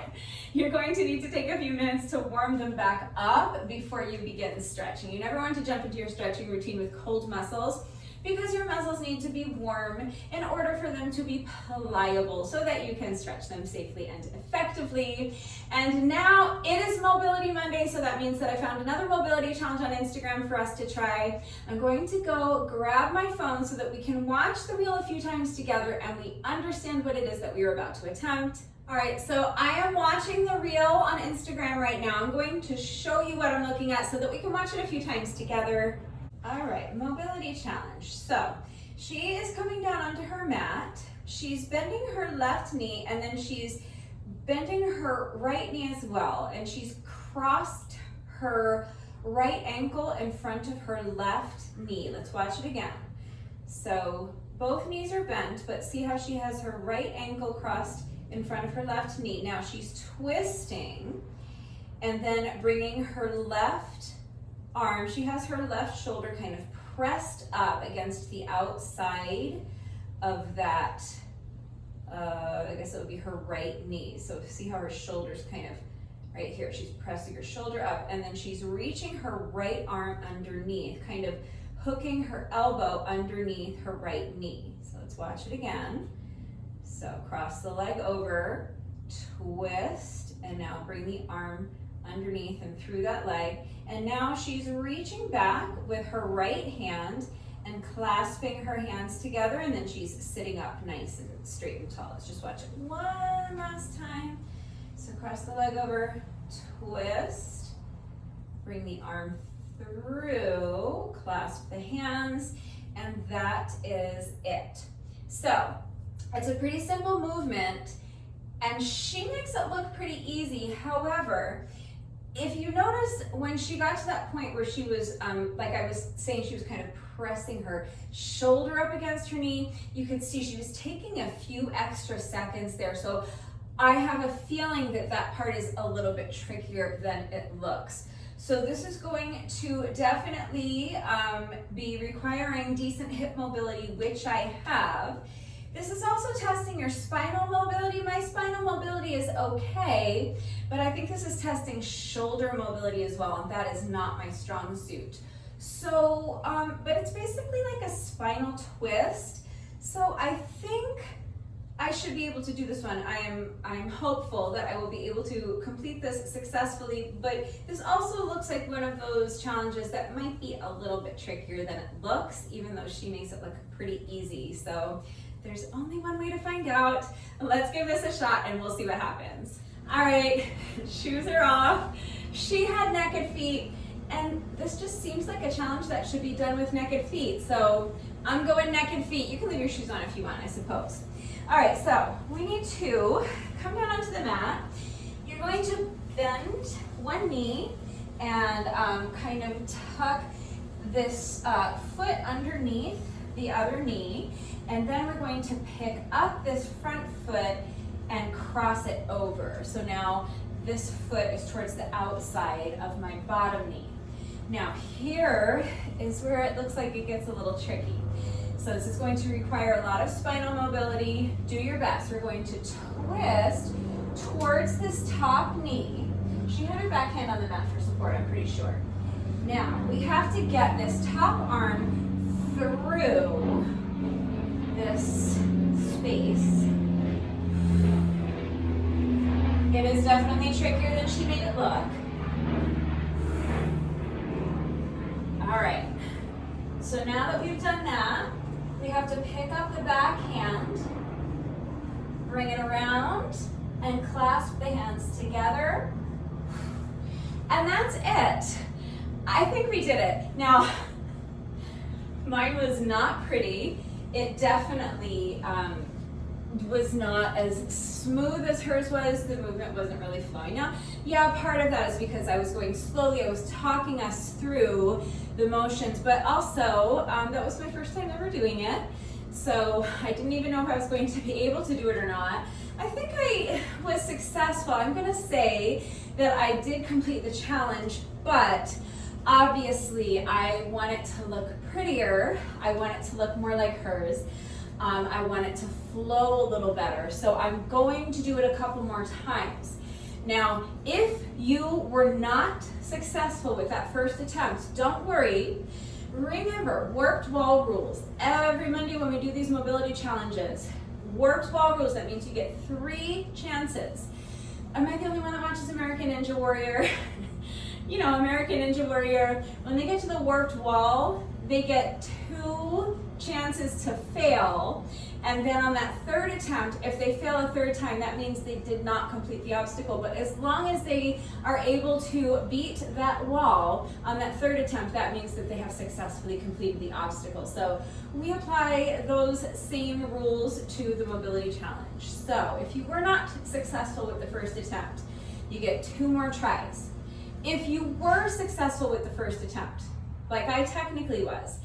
you're going to need to take a few minutes to warm them back up before you begin stretching. You never want to jump into your stretching routine with cold muscles, because your muscles need to be warm in order for them to be pliable so that you can stretch them safely and effectively. And now it is Mobility Monday, so that means that I found another mobility challenge on Instagram for us to try. I'm going to go grab my phone so that we can watch the reel a few times together and we understand what it is that we are about to attempt. All right, so I am watching the reel on Instagram right now. I'm going to show you what I'm looking at so that we can watch it a few times together. All right, mobility challenge. So she is coming down onto her mat. She's bending her left knee, and then she's bending her right knee as well. And she's crossed her right ankle in front of her left knee. Let's watch it again. So both knees are bent, but see how she has her right ankle crossed in front of her left knee. Now she's twisting and then bringing her left arm, she has her left shoulder kind of pressed up against the outside of that, I guess it would be her right knee. So see how her shoulder's kind of right here. She's pressing her shoulder up, and then she's reaching her right arm underneath, kind of hooking her elbow underneath her right knee. So let's watch it again. So cross the leg over, twist, and now bring the arm underneath and through that leg. And now she's reaching back with her right hand and clasping her hands together, and then she's sitting up nice and straight and tall. Let's just watch it one last time. So cross the leg over, twist, bring the arm through, clasp the hands, and that is it. So it's a pretty simple movement, and she makes it look pretty easy. However, if you notice when she got to that point where she was, like I was saying, she was kind of pressing her shoulder up against her knee, you could see she was taking a few extra seconds there. So I have a feeling that that part is a little bit trickier than it looks. So this is going to definitely be requiring decent hip mobility, which I have. This is also testing your spinal mobility. My spinal mobility is okay, but I think this is testing shoulder mobility as well, and that is not my strong suit. So, but it's basically like a spinal twist. So I think I should be able to do this one. I'm hopeful that I will be able to complete this successfully, but this also looks like one of those challenges that might be a little bit trickier than it looks, even though she makes it look pretty easy. So there's only one way to find out. Let's give this a shot and we'll see what happens. All right, shoes are off. She had naked feet, and this just seems like a challenge that should be done with naked feet. So I'm going naked feet. You can leave your shoes on if you want, I suppose. All right, so we need to come down onto the mat. You're going to bend one knee and kind of tuck this foot underneath the other knee. And then we're going to pick up this front foot and cross it over. So now this foot is towards the outside of my bottom knee. Now here is where it looks like it gets a little tricky. So this is going to require a lot of spinal mobility. Do your best. We're going to twist towards this top knee. She had her back hand on the mat for support, I'm pretty sure. Now we have to get this top arm through this space. It is definitely trickier than she made it look. All right, so now that we've done that, we have to pick up the back hand, bring it around, and clasp the hands together. And that's it. I think we did it. Now, mine was not pretty. It definitely was not as smooth as hers was. The movement wasn't really flowing. Now, yeah, part of that is because I was going slowly. I was talking us through the motions, but also that was my first time ever doing it. So I didn't even know if I was going to be able to do it or not. I think I was successful. I'm gonna say that I did complete the challenge, but obviously I want it to look prettier. I want it to look more like hers. I want it to flow a little better. So I'm going to do it a couple more times. Now, if you were not successful with that first attempt, don't worry. Remember, warped wall rules. Every Monday when we do these mobility challenges, warped wall rules, that means you get 3 chances. Am I the only one that watches American Ninja Warrior? You know, American Ninja Warrior, when they get to the warped wall, they get 2 chances to fail, and then on that 3rd attempt, if they fail a 3rd time, that means they did not complete the obstacle. But as long as they are able to beat that wall on that 3rd attempt, that means that they have successfully completed the obstacle. So we apply those same rules to the mobility challenge. So if you were not successful with the first attempt, you get 2 more tries. If you were successful with the first attempt, like I technically was,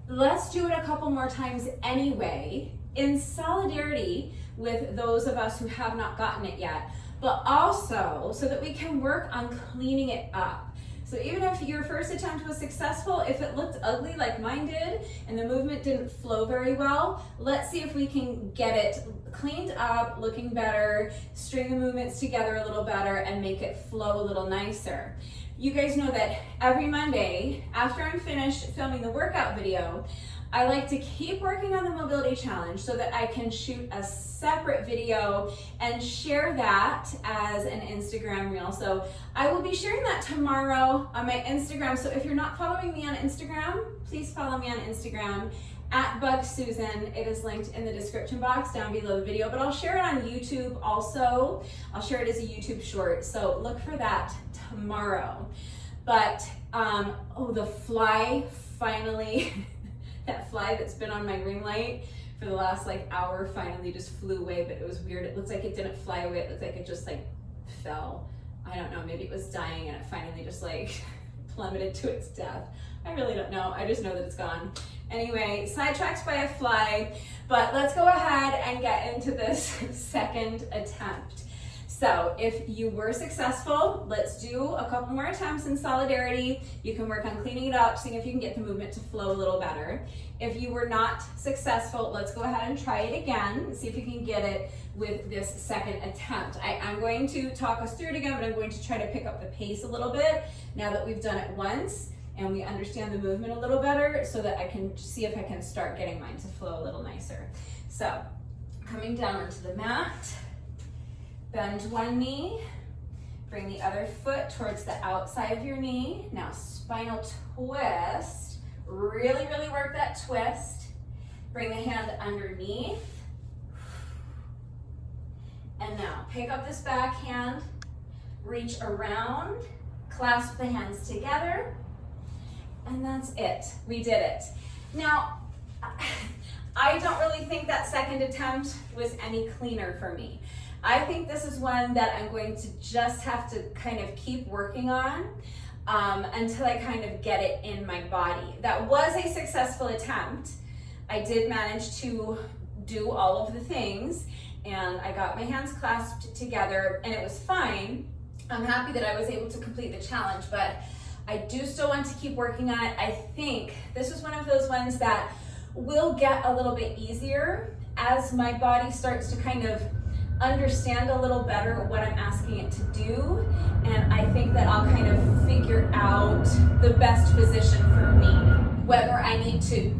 let's do it a couple more times anyway, in solidarity with those of us who have not gotten it yet, but also so that we can work on cleaning it up. So even if your first attempt was successful, if it looked ugly like mine did and the movement didn't flow very well, let's see if we can get it cleaned up, looking better, string the movements together a little better, and make it flow a little nicer. You guys know that every Monday, after I'm finished filming the workout video, I like to keep working on the mobility challenge so that I can shoot a separate video and share that as an Instagram reel. So I will be sharing that tomorrow on my Instagram. So if you're not following me on Instagram, please follow me on Instagram @BugSusan. It is linked in the description box down below the video, but I'll share it on YouTube also. I'll share it as a YouTube short, so look for that tomorrow. But, oh, the fly finally, that fly that's been on my ring light for the last like hour finally just flew away, but it was weird. It looks like it didn't fly away. It looked like it just like fell. I don't know, maybe it was dying and it finally just like plummeted to its death. I really don't know. I just know that it's gone. Anyway, sidetracked by a fly, but let's go ahead and get into this second attempt. So if you were successful, let's do a couple more attempts in solidarity. You can work on cleaning it up, seeing if you can get the movement to flow a little better. If you were not successful, let's go ahead and try it again and see if you can get it with this second attempt. I'm going to talk us through it again, but I'm going to try to pick up the pace a little bit now that we've done it once and we understand the movement a little better, so that I can see if I can start getting mine to flow a little nicer. So coming down onto the mat, bend one knee, bring the other foot towards the outside of your knee. Now spinal twist, really, really work that twist. Bring the hand underneath. And now pick up this back hand, reach around, clasp the hands together, and that's it. We did it. Now, I don't really think that second attempt was any cleaner for me. I think this is one that I'm going to just have to kind of keep working on until I kind of get it in my body. That was a successful attempt. I did manage to do all of the things, and I got my hands clasped together and it was fine. I'm happy that I was able to complete the challenge, but I do still want to keep working on it. I think this is one of those ones that will get a little bit easier as my body starts to kind of understand a little better what I'm asking it to do, and I think that I'll kind of figure out the best position for me. Whether I need to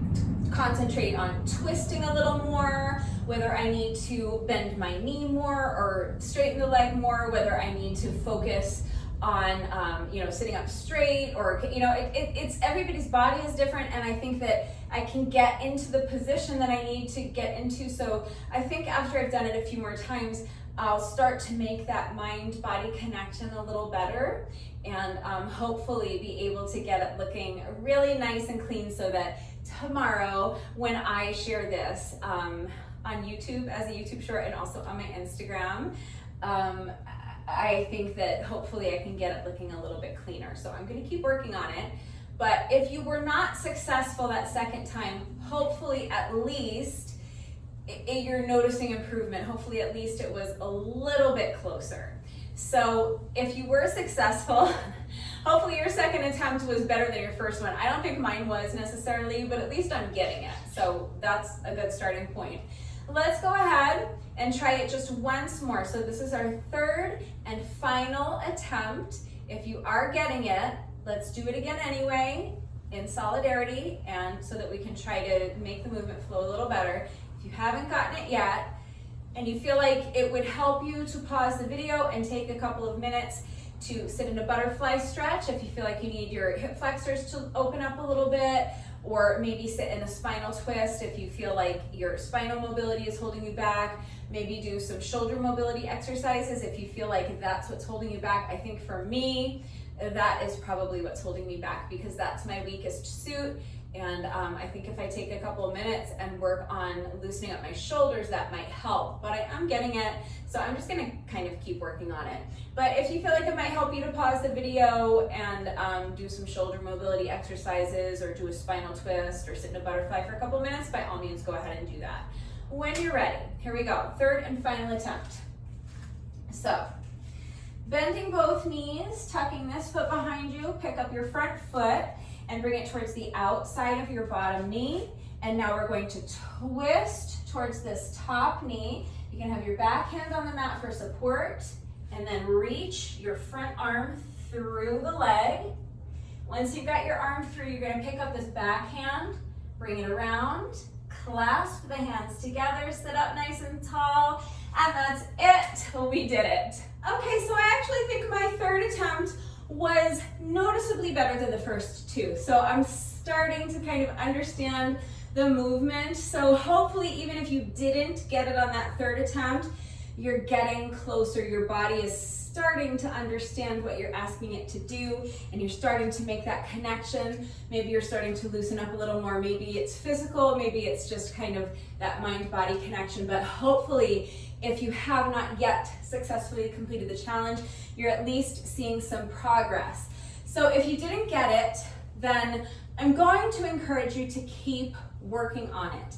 concentrate on twisting a little more, whether I need to bend my knee more or straighten the leg more, whether I need to focus on sitting up straight, or it's everybody's body is different, and I think that I can get into the position that I need to get into. So I think after I've done it a few more times, I'll start to make that mind-body connection a little better, and hopefully be able to get it looking really nice and clean, so that tomorrow when I share this on YouTube as a YouTube short and also on my Instagram, I think that hopefully I can get it looking a little bit cleaner. So I'm going to keep working on it. But if you were not successful that second time, hopefully at least you're noticing improvement. Hopefully at least it was a little bit closer. So if you were successful, hopefully your second attempt was better than your first one. I don't think mine was necessarily, but at least I'm getting it. So that's a good starting point. Let's go ahead and try it just once more. So this is our third and final attempt. If you are getting it, let's do it again anyway in solidarity, and so that we can try to make the movement flow a little better. If you haven't gotten it yet and you feel like it would help you to pause the video and take a couple of minutes to sit in a butterfly stretch, if you feel like you need your hip flexors to open up a little bit, or maybe sit in a spinal twist if you feel like your spinal mobility is holding you back. Maybe do some shoulder mobility exercises if you feel like that's what's holding you back. I think for me, that is probably what's holding me back, because that's my weakest suit. And I think if I take a couple of minutes and work on loosening up my shoulders, that might help. But I am getting it, so I'm just gonna kind of keep working on it. But if you feel like it might help you to pause the video and do some shoulder mobility exercises, or do a spinal twist, or sit in a butterfly for a couple of minutes, by all means go ahead and do that. When you're ready, here we go, third and final attempt. So, bending both knees, tucking this foot behind you, pick up your front foot and bring it towards the outside of your bottom knee. And now we're going to twist towards this top knee. You can have your back hand on the mat for support, and then reach your front arm through the leg. Once you've got your arm through, you're going to pick up this back hand, bring it around, clasp the hands together, sit up nice and tall, and that's it. We did it. Okay, so I actually think my third attempt was noticeably better than the first two. So I'm starting to kind of understand the movement. So hopefully, even if you didn't get it on that third attempt, you're getting closer. Your body is starting to understand what you're asking it to do, and you're starting to make that connection. Maybe you're starting to loosen up a little more. Maybe it's physical, maybe it's just kind of that mind-body connection. But hopefully, if you have not yet successfully completed the challenge, you're at least seeing some progress. So if you didn't get it, then I'm going to encourage you to keep working on it.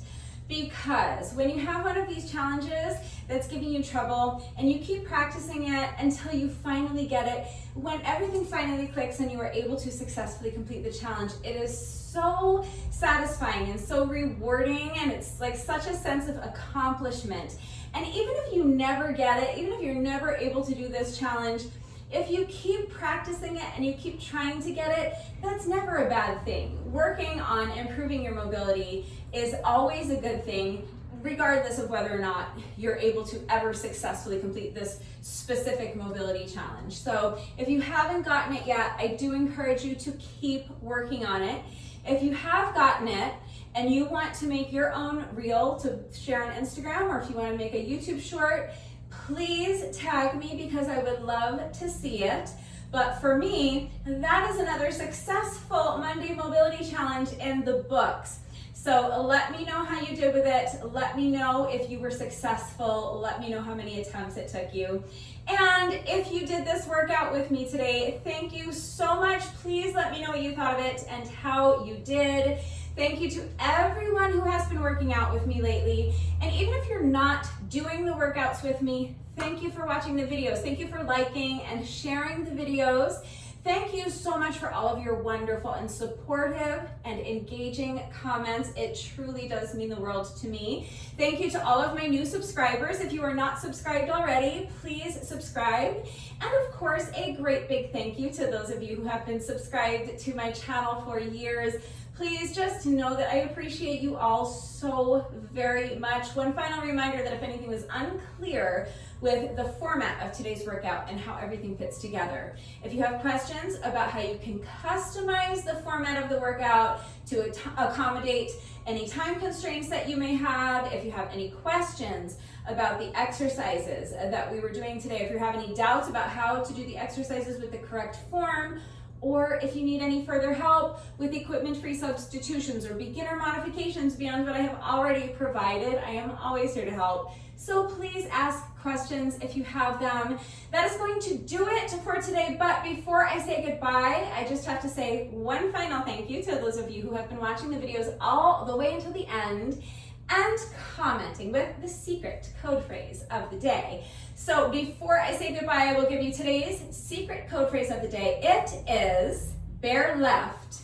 Because when you have one of these challenges that's giving you trouble and you keep practicing it until you finally get it, when everything finally clicks and you are able to successfully complete the challenge, it is so satisfying and so rewarding, and it's like such a sense of accomplishment. And even if you never get it, even if you're never able to do this challenge, if you keep practicing it and you keep trying to get it, that's never a bad thing. Working on improving your mobility is always a good thing, regardless of whether or not you're able to ever successfully complete this specific mobility challenge. So if you haven't gotten it yet, I do encourage you to keep working on it. If you have gotten it and you want to make your own reel to share on Instagram, or if you want to make a YouTube short, please tag me because I would love to see it. But for me, that is another successful Monday mobility challenge in the books. So let me know how you did with it. Let me know if you were successful. Let me know how many attempts it took you. And if you did this workout with me today, thank you so much. Please let me know what you thought of it and how you did. Thank you to everyone who has been working out with me lately. And even if you're not doing the workouts with me, thank you for watching the videos. Thank you for liking and sharing the videos. Thank you so much for all of your wonderful and supportive and engaging comments. It truly does mean the world to me. Thank you to all of my new subscribers. If you are not subscribed already, please subscribe. And of course, a great big thank you to those of you who have been subscribed to my channel for years. Please just know that I appreciate you all so very much. One final reminder that if anything was unclear with the format of today's workout and how everything fits together, if you have questions about how you can customize the format of the workout to accommodate any time constraints that you may have, if you have any questions about the exercises that we were doing today, if you have any doubts about how to do the exercises with the correct form, or if you need any further help with equipment-free substitutions or beginner modifications beyond what I have already provided, I am always here to help. So please ask questions if you have them. That is going to do it for today, but before I say goodbye, I just have to say one final thank you to those of you who have been watching the videos all the way until the end and commenting with the secret code phrase of the day. So before I say goodbye, I will give you today's secret code phrase of the day. It is bear left,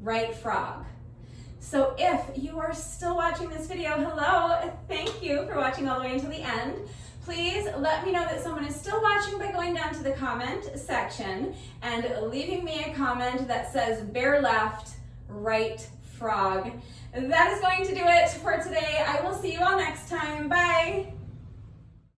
right frog. So if you are still watching this video, hello, thank you for watching all the way until the end. Please let me know that someone is still watching by going down to the comment section and leaving me a comment that says bear left, right frog. That is going to do it for today. I will see you all next time. Bye.